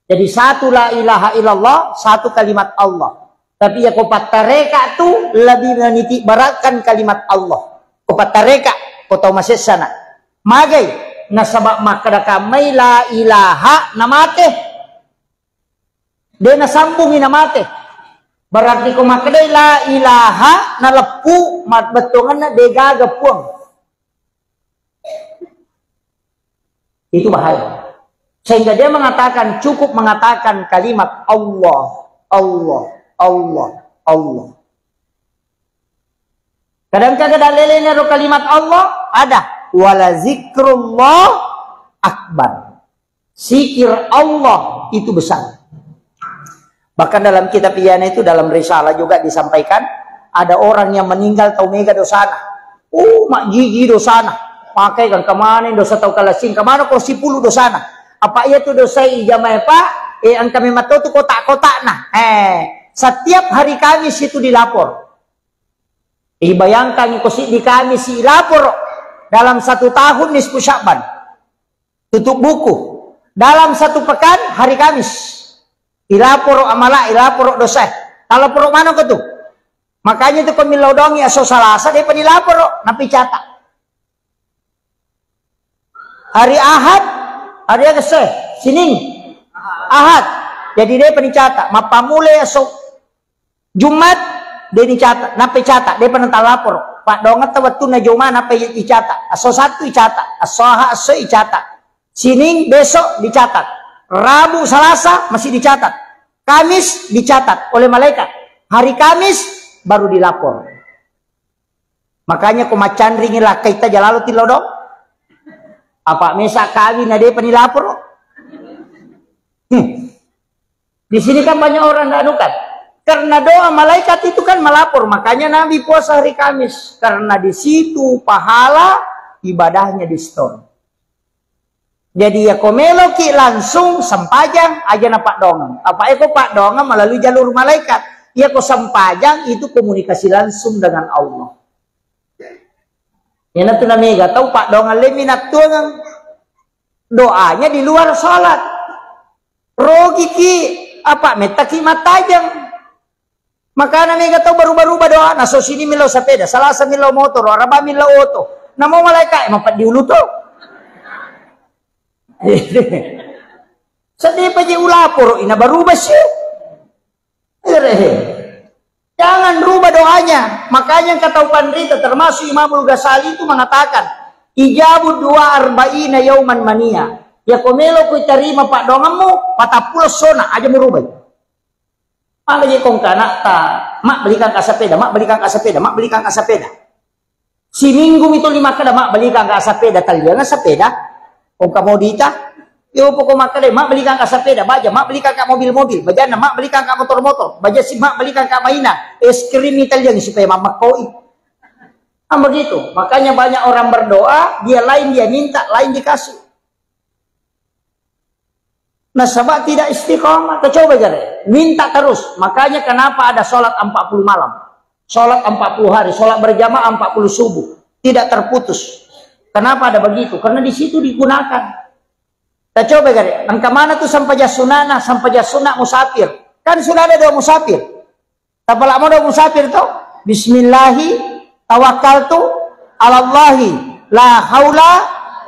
Jadi 1 la ilaha illallah, 1 kalimat Allah. Tapi ya kopat tareka tu lebih meniti beratkan kalimat Allah. Kopat tareka, kau tahu masih sana. Magai nasabak makada kamay la ilaha namate. Dia nasambungi namate. Berarti kau makadai la ilaha na lepu mat betongan na degaga puang. Itu bahaya. Sehingga dia mengatakan cukup mengatakan kalimat Allah, Allah, Allah, Allah. Kadang-kadang dalilnya ro kalimat Allah ada wala zikrullah akbar. Zikir Allah itu besar. Bahkan dalam kitab Iyana itu dalam risalah juga disampaikan ada orang yang meninggal tau mega dosana. Mak gigi dosana. Pakai kan kemana dosa tau kalasing kemana kau 10 dosana. Apa ia tu dosa ijamah pak? Ang kami matau tu kotak-kotak nah. Setiap hari Kamis itu dilapor. Bayangkan kau di Kamis dilapor dalam 1 tahun nisfu Sya'ban. Tutup buku. Dalam 1 pekan hari Kamis. Ilapor amala, ilapor dosa. Kalau porok mana kau tuh? Makanya itu pemilodongi aso salasa dia penilapor napi catak. Hari Ahad, hari apa sih? Senin, Ahad. Jadi dia pencatat. Mapamule aso Jumat dia dicatat, napi catat. Dia penental lapor. Pak dongat waktu na Jumat napi dicatat. Aso 1 dicatat, aso Ahad aso dicatat. Senin besok dicatat. Rabu, Selasa masih dicatat. Kamis dicatat oleh malaikat. Hari Kamis baru dilapor. Makanya kumacan ringin lah kita jalalu tilodo. Apa mesa kawin ada penilapor? Di sini kan banyak orang tidak anukan. Karena doa malaikat itu kan melapor. Makanya Nabi puasa hari Kamis. Karena di situ pahala ibadahnya di store. Jadi ya komeloki langsung sempajang aja na Pak Dongeng. Apa itu Pak Dongeng melalui jalur malaikat. Ya kok sempajang itu komunikasi langsung dengan Allah. Ya nanti namiga tahu Pak Dongeng leminat tuang doanya di luar sholat. Rogi ki apa metaki matajang. Maka namiga tahu baru-baru doa. Nah so sini milo sepeda, Selasa milo motor, Araba milo auto. Namo malaikat emang Pak diulu tuh. Sedih paje ulapor ina baru masih. Jangan rubah doanya. Makanya kata Pandrita termasuk Imamul Ghazali itu mengatakan ijabud 42 yauman mania. Ya komelo ku terima Pak dongamu patapul sona aja merubah. Mak lagi kong kana ta, mak belikan kasapeda, mak belikan kasapeda, mak belikan kasapeda. Si minggu itu 5 kada mak belikan kasapeda talian sepeda. Kung kamodita, yo pokok makale, mak belikan ka sepeda, baja, mak belikan ka mobil-mobil, bajana, mak belikan ka motor-motor, baja si mak belikan ka mainan, es krim Italian supaya mama koi. Begitu. Makanya banyak orang berdoa, dia lain dia minta, lain dikasih. Nah, sebab tidak istiqomah, coba jare, minta terus. Makanya kenapa ada sholat 40 malam, sholat 40 hari, sholat berjamaah 40 subuh, tidak terputus. Kenapa ada begitu? Karena di situ digunakan. Kita coba kan, angka mana tuh sampai jasunana musafir. Kan sudah ada 2 musafir. Tapalak mo daw musafir to. Bismillahi tawakkaltu 'alallahi la haula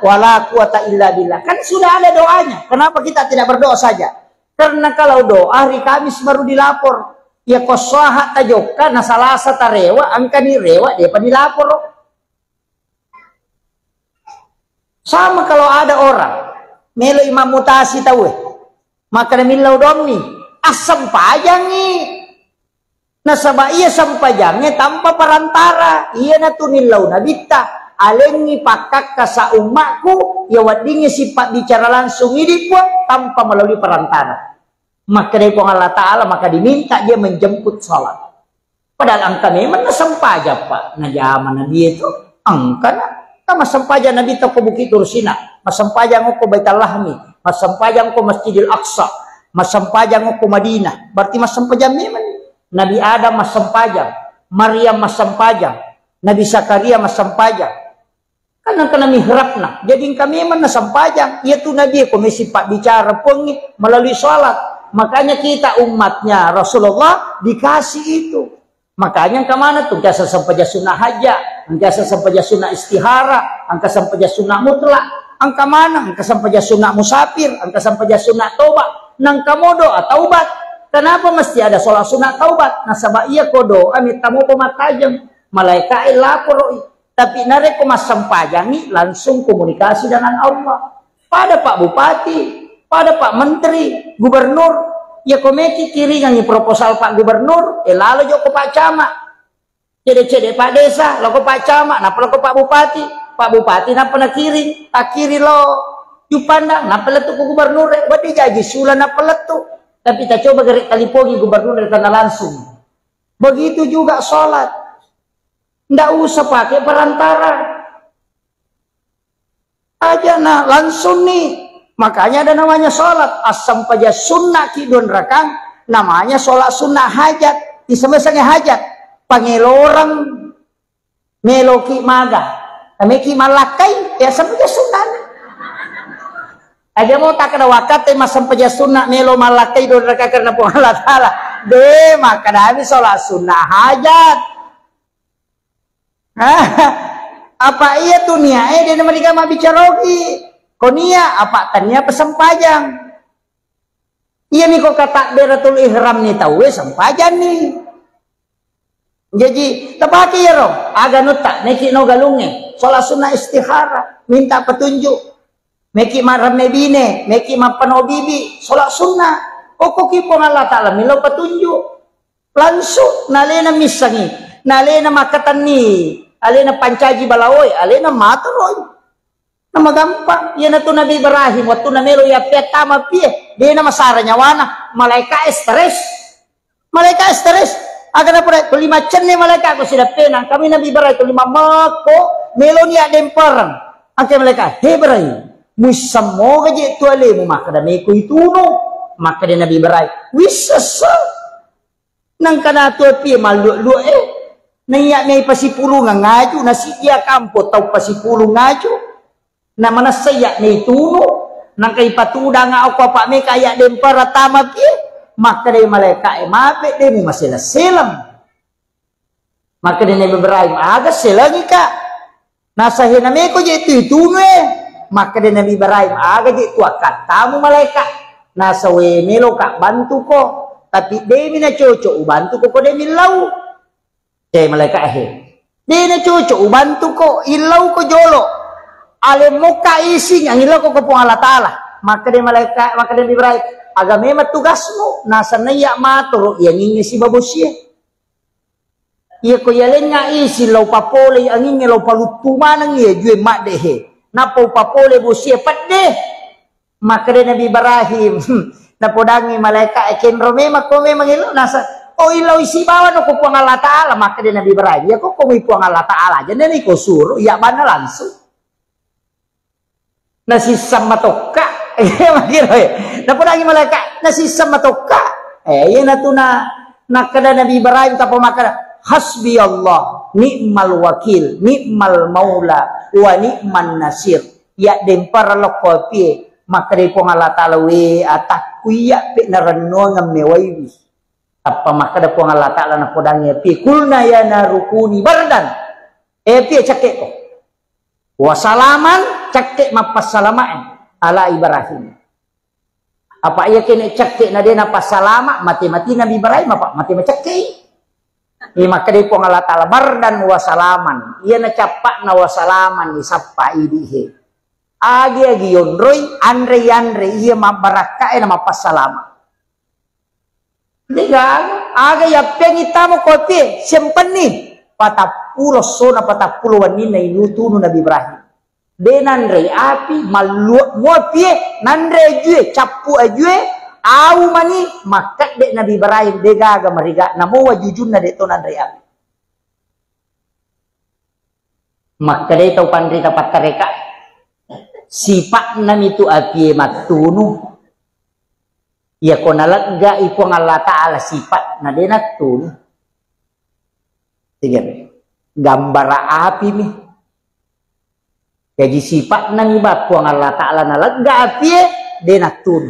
wala quwata illa billah. Kan sudah ada doanya. Kenapa kita tidak berdoa saja? Karena kalau doa hari Kamis baru dilapor. Ya kosoha tajoka na salasa tarewa angka ni rewa dia pa dilapor. Sama kalau ada orang melo imam mutasi tahu maka namilaw domni asam pajang ni nasaba iya sampajangnya tanpa perantara iya na tunilaw na bitta alengi pakak ka sa umakku ya wadingnya sifat bicara langsung ini pun tanpa melalui perantara. Maka dari Allah Ta'ala maka diminta dia menjemput sholat. Padahal angka memang nasampaja pak na zaman Nabi itu angka na masampaja Nabi itu ke Bukit Tursina, masampaja ko Baitul Lahmi, masampaja ko Masjidil Aqsa, masampaja ko Madinah. Berarti masampaja memang Nabi Adam masampaja, Maryam masampaja, Nabi Zakaria masampaja. Karena kena mihrabna. Jadi kami memang nasampajang. Ia tu Nabi ko may sifat bicara pun melalui sholat. Makanya kita umatnya Rasulullah dikasih itu. Makanya kemana tuh? Angka sampaja sunnah haja, angka sampaja sunnah istihara, angka sampaja sunnah mutlak, angka mana? Angka sampaja sunnah musafir, angka sampaja sunnah taubat, nang kamodo taubat. Kenapa mesti ada sholat sunnah taubat? Nasaba iya kodo, amit tamu pematajam, malaikat lapor. Tapi nare ko masampajangi langsung komunikasi dengan Allah. Pada Pak Bupati, pada Pak Menteri, Gubernur, ya komeki kiri nganyi proposal Pak Gubernur, lalu jo ko Pak Camat. Cede-cede Pak Desa, lo ko Pak Camat, napa lo ko Pak Bupati. Pak Bupati napa na kiri, tak kiri lo. Yu pandang, napa letu ko Gubernur, wadi jaji sulan napa letu. Tapi kita coba gerik kalipogi Gubernur dari tanah langsung. Begitu juga sholat. Nggak usah pakai perantara. Aja nah langsung nih. Makanya ada namanya sholat asam paja sunnah kidon rakang namanya sholat sunnah hajat di semesanya hajat pangelo orang meloki maga meki malakai ya sampaja sunnah aja mau tak ada wakat mas sampaja sunnah melo malakai don rakang karena po Allah Ta'ala de maka nabi sholat sunnah hajat apa iya tuh nia dia mereka mau bicarogi konia apa tanya pesempajang iya nih kok kata beratul ihram nih tahu sempajang nih jadi tepaki ya roh aga nutak neki no galunge sholat sunnah istihara minta petunjuk meki maram nebine meki mapano bibi sholat sunnah kok kipong Allah Ta'ala milo petunjuk langsung nalena misangi nalena makatan nih alena pancaji balawoi alena matoroy nama gampang ya natu Nabi Ibrahim waktu namelo ya petama pie dia nama saranya wana malaikat stres agar apa kelima cenne malaikat aku sudah penang kami Nabi Ibrahim kelima mako melonia demperan angke malaikat Ibrahim musammo gaje tuale mu maka dame ko ituno maka dia Nabi Ibrahim wisasa nang kana tu pie malu naiya may pasipulu nga ngaju nasiya kampo tau pasipulu ngaju na mana saya ni tuno nang kay patuda nga ako pa me kaya den para tama pi maka day malaikat mape de mo masila silam maka din Nabi Ibrahim aga silangi ka nasa hiname ko je tuno maka din Nabi Ibrahim aga je tuakat tamu malaikat nasa we melo ka bantu ko tapi de mi na coco bantu ko de mi lau malaikat de na coco bantu ko ilau ko jolo ale muka isi yang hilang kok kepung Allah Ta'ala maka dia malaikat maka dia Ibrahim agak memang tugasmu nasa naya matoro yang ingin si babosia iya ko yalen nga isi lau papole ang ingin lau palutumanang iya juwe mak dehe napo papole bosia pat deh maka dia Nabi Ibrahim napodangi malaikat ekenro memang ko memang ilo nasa oh ilaw isi bawa no kepung Allah Ta'ala maka dia Nabi Ibrahim ya kok kumipung Allah Ta'ala jadi ini ko suruh ya mana langsung nasisam matoka napun lagi malaikat nasisam matoka yan na to na nakada Nabi Ibrahim tapo makada hasbi Allah ni'mal wakil ni'mal maula wa ni'man nasir ya dempara lokopi makada po Allah Ta'ala we atak kuya pe naranno nga mewaywi Apa maka da puang Allah Ta'ala na podangnya pi kulna ya narukuni bardan. Pi cakek ko. Wasalaman cakek mapasalamain ala Ibrahim. Apa ia kena cakek na dia napasalama mati-mati Nabi Ibrahim apa mati cakek. Maka dia puang Allah Ta'ala bardan wasalaman. Ia na capak na wasalaman ni sapa idihe. Agi yonroy andre ia mabaraka na mapasalama. Diga aga ya pengita mo kopi sempeni patapulo sona patapulo wanina inutunu Nabi Ibrahim denandre api malu mo pie nandre jue capu ajue au mani makat de Nabi Ibrahim dega aga mariga namo wajujunna de to nandre api maka de tau pandri dapat kareka sifat nami tu api matunu ya ko nalagga ipong Allah Ta'ala sifat na dinatun. Sige, gambara api mi. Jadi sifat na iba po ang Allah Ta'ala nalagga api dinatun.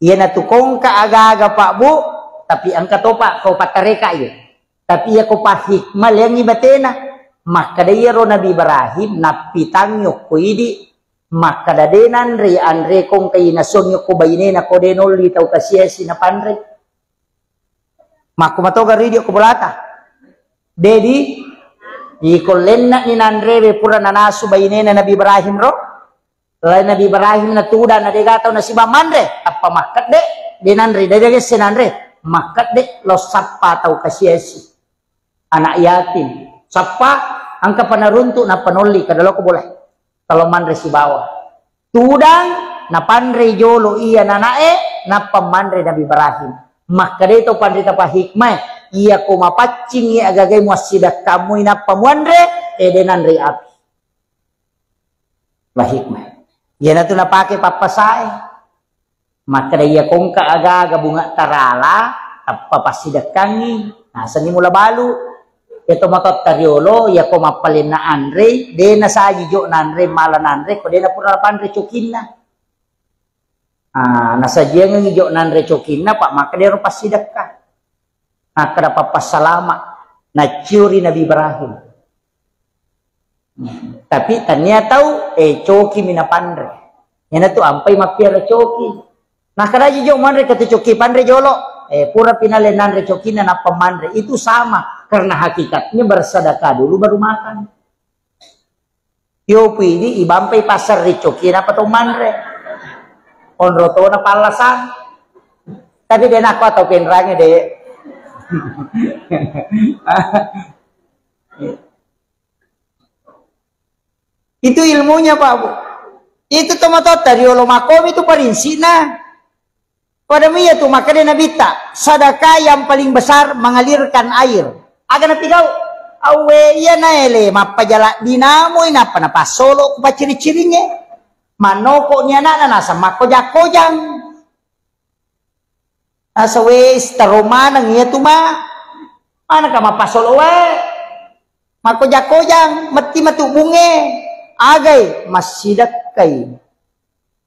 Iya natukong ka aga-aga pak bu, tapi ang katopa kau patareka iyo. Tapi iya ko pa hikmal yang ibatena. Maka da ro Nabi Ibrahim napitang yok ko idi. Maka dadenan re andre kong kay nasonyo ko bayine na ko denol di tau kasiesi na panre makumatoga ridio ko bulata dedi ikolenna ni nandre be pura nanasu bayine na Nabi Ibrahim ro lain Nabi Ibrahim na tuda na degataw na si Bamandre apa makat de denandre dede senandre makat de lo sappa tau kasiesi anak yatim sappa angka panaruntu na panoli kadalo ko boleh kalau mandre si bawah tudang na pandre jolo iya nanae na pamandre Nabi Ibrahim maka dito pandre tapa hikmah iya ko mapacing iya agagay mo sidak kamu ina pamandre denandre api lah hikmah iya na to napake papasae maka da iya kong kaaga bunga tarala papasidak kangi nasa ni mula balu ito matot tariolo ya ko mapalin na andre de na sa jo na andre mala na andre ko de na pura pandre chokin na nasa dia nga jo na andre chokin na pa maka de ro pasidak ka kada papasalama na curi Nabi Ibrahim tapi tanya tahu choki mina pandre yan to ampay mapiara choki kada jo mandre kata choki pandre jolo pura pinalen nandre chokin na pamandre itu sama karena hakikatnya bersedekah dulu baru makan. Yo pili ibampai pasar ricokin apa tuh mandre. Onroto na palasan. Tapi dia nak atau penrangnya deh. Itu ilmunya Pak Bu. Itu tomato dari makom itu parinsina. Pada mia tuh makanya Nabi tak sedekah yang paling besar mengalirkan air. Aga na pigaw awe iya na ele mapajala dinamo ina pa napasolo ko pa ciri-cirinya manoko niya na nasa makoja-kojang nasa wes taroma nang iya tuma mana ka mapasolo we makoja-kojang mati matubunge agay masidak kay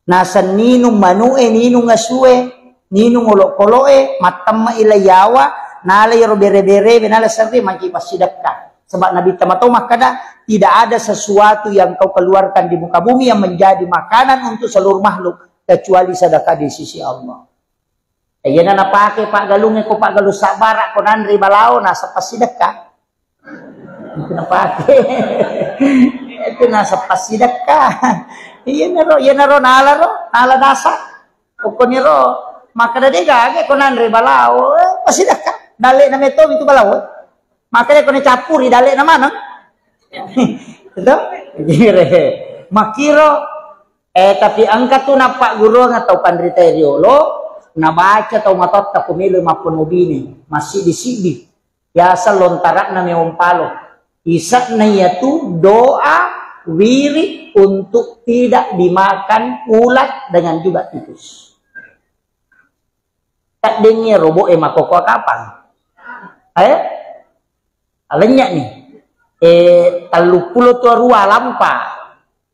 nasa ninong manue ninong asue ninong olok-koloe matam mailayawa nalay ro bere-bere benala serri maki pasidakka sebab Nabi tamatau makada tidak ada sesuatu yang kau keluarkan di muka bumi yang menjadi makanan untuk seluruh makhluk kecuali sedekah di sisi Allah. Ayeuna na pake Pak Galungnya ko Pak Galuh sabara ko nandri balao nasa pasidakka. Itu na pake. Itu nasa pasidakka. Iyan na ro nala dasa. O ko ni ro makada dega age ko nandri balao pasidakka. Dale na meto itu balawot makanya kone capuri dale na mana itu gire makiro tapi angkat tuh na Pak Guru atau pandrita riolo na baca tau matot ta pumilo mapun ubini masih di sidi biasa lontarak na meompalo isak na yaitu doa wirid untuk tidak dimakan ulat dengan juga tikus tak dengar robo makoko kapan alenya nih 30 tua rua lampa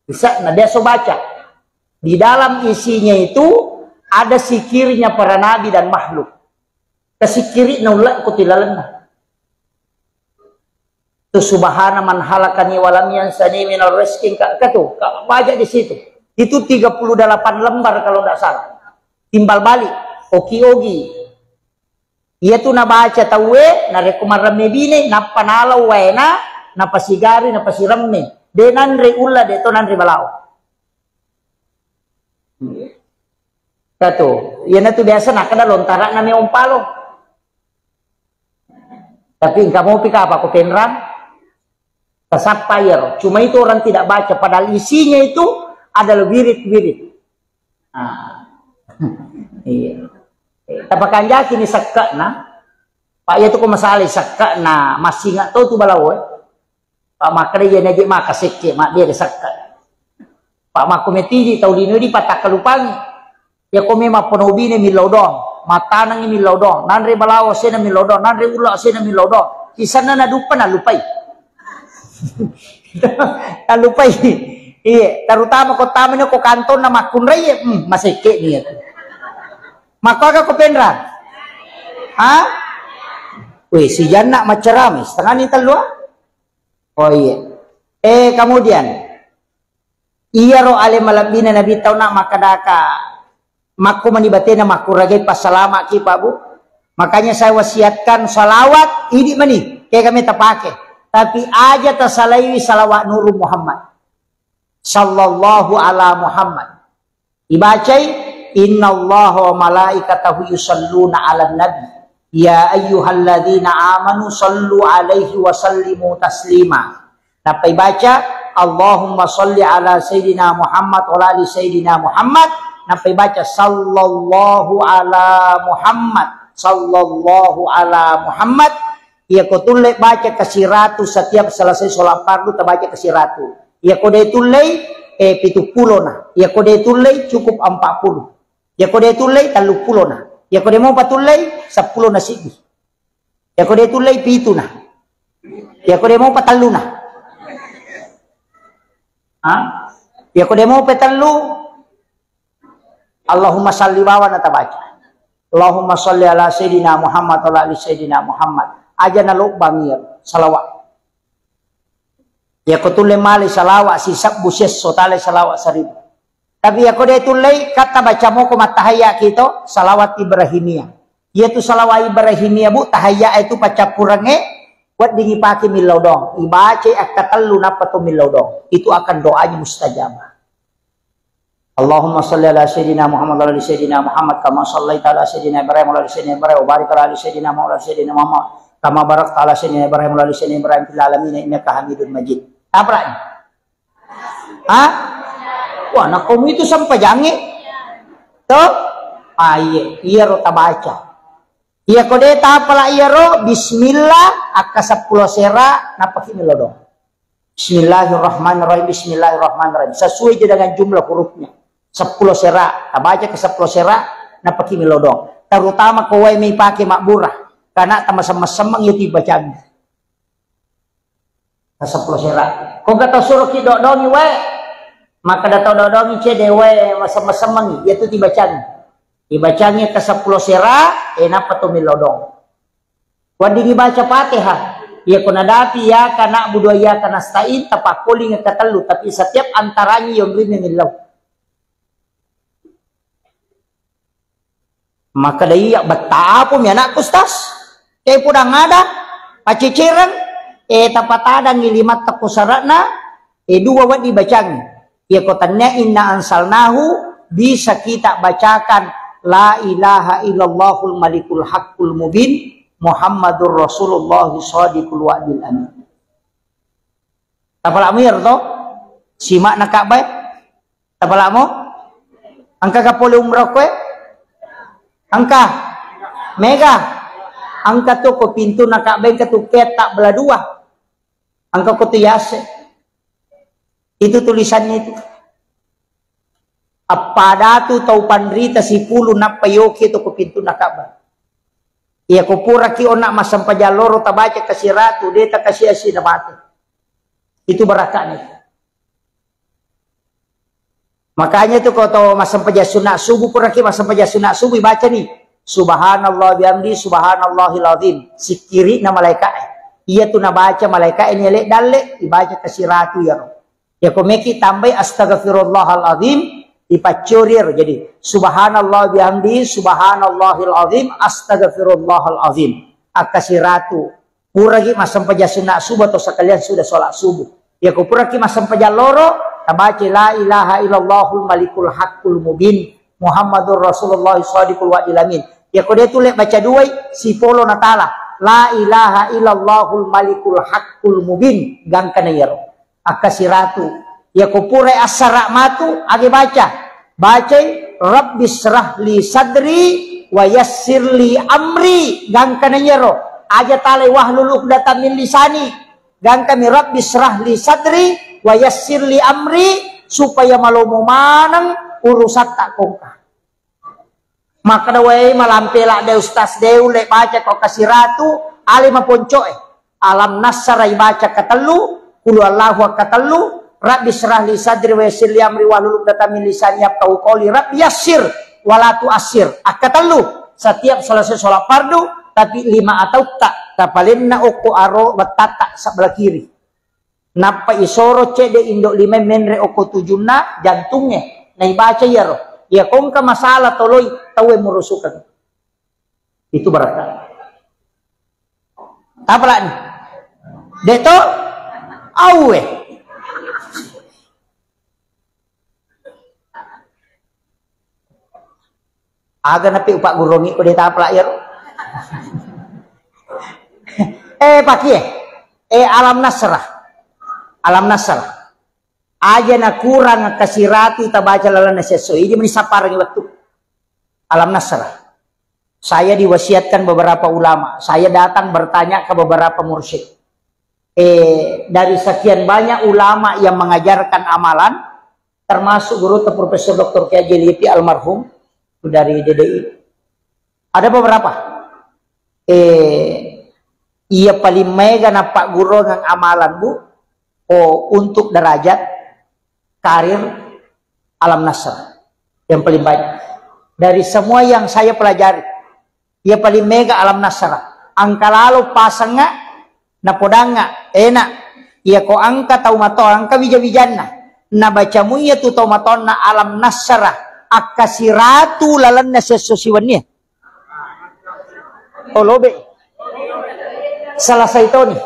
bisa nah dia so baca di dalam isinya itu ada sikirnya para nabi dan makhluk Kasi kiri na ulat ko tilalan na. Tu subhana man halakani walam yansani minal rizqin katu baca di situ. Itu 38 lembar kalau tidak salah. Timbal balik oki-ogi. Ia tu na baca tawe na rekomarame bine na panalaw wena na pasigari na pasiramme. De nanre ulla de to nanre balao. Katu, ia na tu biasa nak kada lontara na may umpalo. Tapi kamu pika apa ko penrang? Sapphire. Cuma itu orang tidak baca. Padahal isinya itu adalah wirid-wirid. Iya. Tapakan yakin ni sakka na. Pak ya tu ko masalah sakka na masih nggak tahu tu balawo. Pak makre ya najik maka sekce mak dia sakka. Pak makometi di tahu dino di patak kalupang. Ya ko memang penobi ni milodong. Mata nang milodong. Nanre balawo sena milodong. Nanre ulak sena milodong. Kisana na dupa na lupai. Lupai. Iya, terutama ko taman ko kanton na makunray masike niya. Maka ko penra. Ha? Weh, si Jana macerami setengah ni talua. Oh iya. Kemudian iya ro ale malabina nabi tau nak makadaka. Makku manibatena makuragay pasalama ki Pak Bu. Makanya saya wasiatkan salawat ini mani kayak kami terpakai. Tapi aja tersalaiwi salawat Nurul Muhammad sallallahu ala Muhammad. Dibacai innallaha wa malaikatahu yusalluna ala nabi ya ayyuhalladzina amanu sallu alaihi wa sallimu taslima. Dapat baca Allahumma salli ala sayyidina Muhammad wa ali sayyidina Muhammad. Dapat baca sallallahu ala Muhammad sallallahu ala Muhammad. Ia ko tulay baca kasih ratu setiap selesai sholat fardu terbaca kasih ratu. Ia ko dia tulay 70 na. Ia ko dia tulay cukup 40. Ia ko dia tulay 30 na. Ia ko dia mau patulay 10 na sigi. Ia ko dia tulay 7 na. Ia ko dia mau patalu na. Ha? Ia ko dia mau patalu. Allahumma salli bawa na tabaca. Allahumma salli ala sayyidina Muhammad wa ala ali sayyidina Muhammad. Aja na lok bangir salawat. Ya ko tulay mali salawat si sabbu sesso tale salawat 1000. Tapi ya ko dia tulay kata baca mo ko matahaya kito salawat Ibrahimiyah. Yaitu salawat Ibrahimiyah bu tahaya itu pacapurange buat dingipake milodong. Ibace akatallu napatu milodong. Itu akan doanya mustajabah. Allahumma salli ala sayyidina Muhammad wa ala sayyidina Muhammad kama sallaita ala sayyidina Ibrahim wa ala sayyidina Ibrahim wa barik ala sayyidina Muhammad wa ala sayyidina Muhammad kama barakta ala sayyidina Ibrahim wa ala sayyidina Ibrahim fil alamin innaka Hamidum Majid. Apa lagi? Hah? Wah, nak kamu itu sampai jange. Toh? Iya ro tabaca. Iya kode ta pala iya ro bismillah aka 10 sera napaki milodong. Bismillahirrahmanirrahim bismillahirrahmanirrahim. Sesuai dengan jumlah hurufnya. 10 sera, tabaca ke 10 sera napaki milodong. Terutama kowe may pake makburah. Karena sama-sama itu bacaan. Ke 10 sera. Kung kata suruh ki dodongi we, maka datang dodongi ce dewe sama-sama yaitu dibacaan. Dibacanya ke 10 sera, napa tu milodong. Wadi dibaca Fatihah. Ya kunadapi ya kana budaya kana stain tapakuli nga katelu tapi setiap antaranya yung rin nilaw. Maka daya betapa mi anak kustas. Pudang ada paciciran tapatada ngilimat takusarana dua wat dibacang. Ya kotannya inna ansalnahu bisa kita bacakan la ilaha illallahul malikul haqqul mubin Muhammadur Rasulullah shadiqul wa'dil amin. Tapalamu ya to? Simak na kabay? Tapalamu? Angka kapuli umrah kwe? Angka? Mega? Angka to ko pintu na kabay katuket tak bela dua. Angka ko tuyase. Itu tulisannya itu. Apa datu tau pandrita si pulu na payoki to ko pintu na kabay. Iya kupura ki onak masam pajaloro tabaca kasih ratu dia tak kasih asi na mati. Itu barakanya. Makanya tuh kalau tahu masam pajasuna subuh pura ki masam pajasuna subuh baca nih Subhanallah bihamdi subhanallahil azim. Si kiri na malaikat. Iya tu na baca malaikat ini lek dalek dibaca kasiratu ya. Ya komeki tambah astaghfirullahal azim dipacurir jadi subhanallah bihamdi subhanallahil azim astaghfirullahal azim. Akasiratu puragi masam paja sunat subuh atau sekalian sudah sholat subuh. Ya ko puragi masam paja loro tabaca la ilaha illallahul malikul haqqul mubin Muhammadur Rasulullah shadiqul wa'dil amin. Ya ko dia tu lek baca dua si polo natala la ilaha illallahul malikul haqqul mubin gang kana yaro akasiratu. Ya ko pure as-saramatu age baca rabbi shrah li sadri wa yassir li amri gang kana yaro aja tale wahlul uqdatam min lisani gang kami rabbi shrah li sadri wa yassir li amri supaya malomo manang urusan tak kongka. Maka dawai malampela de ustaz deu lek baca kok kasiratu alim ponco alam nasarai baca katelu qul Allahu katelu rabbi shrah li sadri wa yassir li amri wahlul uqdatam min lisani yafqahu qawli rabbi yassir wala tu'assir akatelu setiap selesai sholat fardu tapi 5 atau tak kapalin na oko aro batata sebelah kiri napa isoro cede indok 5 menre oko 7 jantungnya nai baca ya roh ya kongka masalah toloi tawe murusukan itu berkah apa lah nih deto awe aga napi upak gurongi ko deta apa ya pakai alam nasrah aja na kurang kasiratu tabaca lalana sesuai ini menisaparang waktu alam nasrah. Saya diwasiatkan beberapa ulama, saya datang bertanya ke beberapa mursyid dari sekian banyak ulama yang mengajarkan amalan termasuk guru Profesor Dr. Kiai Jeliti almarhum dari DDI ada beberapa ia paling mega na pak guru ng amalan bu untuk derajat karir alam nasr yang paling banyak dari semua yang saya pelajari ia paling mega alam nasr angka lalu pasangnya na podanga enak ia ko angka tau mato angka bija-bijanna na bacamu ia tu tau matonna alam nasr akasiratu lalan na sesosiwannya lobe selesai itu nih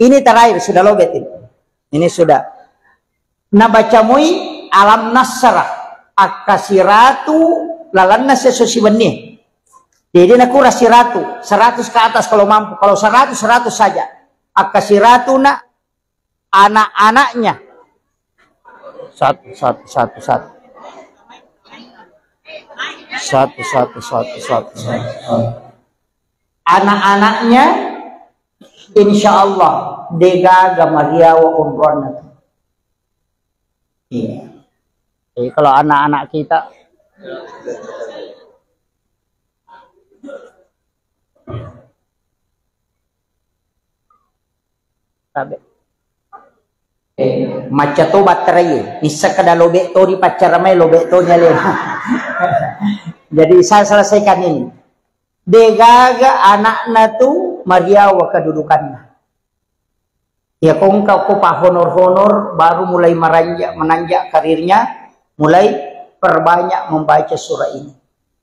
ini terakhir sudah lobet ini sudah nabacamui alam nasrah akasiratu lalanna sesosiwannya jadi naku rasiratu 100 ke atas kalau mampu kalau 100 saja akasiratu na anak-anaknya satu anak-anaknya insya Allah dega gamaria wa umrona. Iya. Jadi kalau anak-anak kita sabe maca to baterai bisa kada lobek to di pacar mai lobek to nyale. Jadi saya selesaikan ini degaga anakna tu mariawa kedudukannya ya kongkau kopa honor-honor baru mulai menanjak karirnya mulai perbanyak membaca surah ini.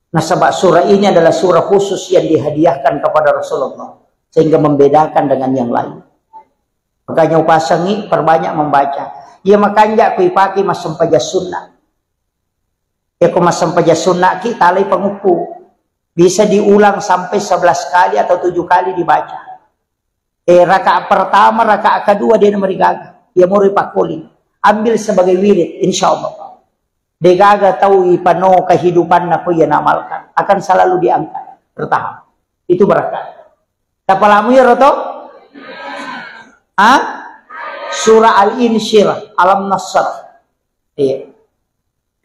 Nah sebab surah ini adalah surah khusus yang dihadiahkan kepada Rasulullah sehingga membedakan dengan yang lain. Makanya upasangi perbanyak membaca. Ya makanya aku ipaki masam paja sunnah. Ya aku masam paja sunnah kita alai pengupu. Bisa diulang sampai 11 kali atau 7 kali dibaca. Rakaat pertama, rakaat kedua dia merigaga. Dia mau ripakuli. Ambil sebagai wirid, insya Allah. Degaga tahu ipano kehidupan naku yang amalkan. Akan selalu diangkat. Bertahap. Itu berkat. Tapalamu ya Roto? Surah Al-Insyirah, Alam Nasr. Iya.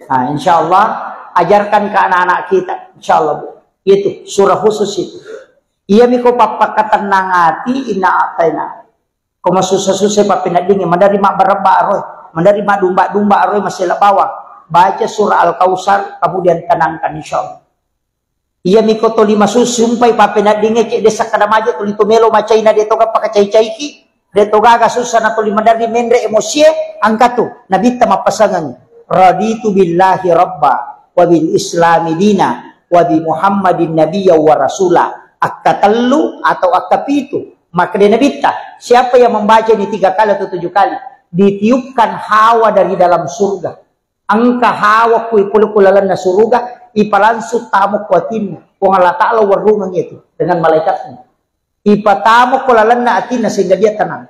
Nah, insya Allah ajarkan ke anak-anak kita. Insya Allah Bu. Itu surah khusus itu. Ia miko papa ketenangati ina ataina. Koma susah-susah papina dingin. Mandari mak berba roy. Mandari mak dumba roy masih bawah. Baca surah Al-Kausar kemudian tenangkan insya Allah. Iya mikoto lima susumpai papenat dinge cek desa kadamaje tulito melo macai na deto ka pakacai-cai ki deto gaga susah na tuli mandari mendre emosie angkatu nabita mapasangan raditu billahi rabba wa bil islami dina wa bi muhammadin nabiyya wa rasula akatallu atau akapitu maka dia nabita siapa yang membaca ini 3 kali atau 7 kali ditiupkan hawa dari dalam surga angka hawa kui pulu-pulalan na surga ipalansu tamu kuatin kung Allah Ta'ala warungan itu dengan malaikatnya ipatamu kulalan na atin sehingga dia tenang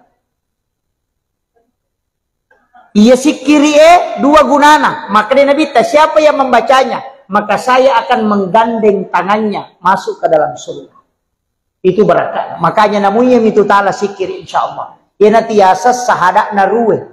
iya sikiri 2 gunana maka dia nabita siapa yang membacanya maka saya akan menggandeng tangannya masuk ke dalam surga itu berkah makanya namanya itu ta'ala sikiri insyaallah ya natiasa sahada naruwe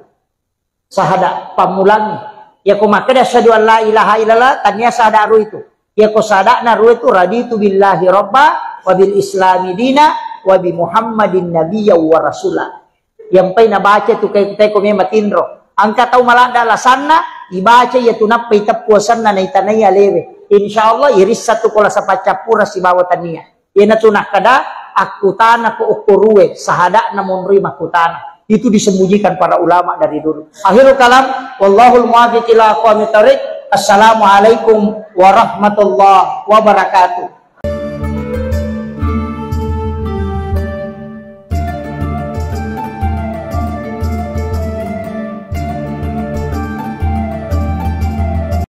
sahada pamulangi ya ko makada syahadu an la ilaha illallah tanya sada ru itu ya ko sada na ru itu raditu billahi rabba wa bil islami dina wa bi muhammadin nabiyya wa rasula yang pai na baca tu kay ko me matindro angka tau malada lasanna ibaca ya tunap pai tapuasan na itanaya lewe insyaallah iris satu kola sa pacapura si bawa tania ina tunah kada aku tanah ko ukuruwe sahada na munri makutana itu disembunyikan para ulama dari dulu. Akhirul kalam, wallahul muwaffiq ila aqwamit thoriq. Assalamualaikum warahmatullahi wabarakatuh.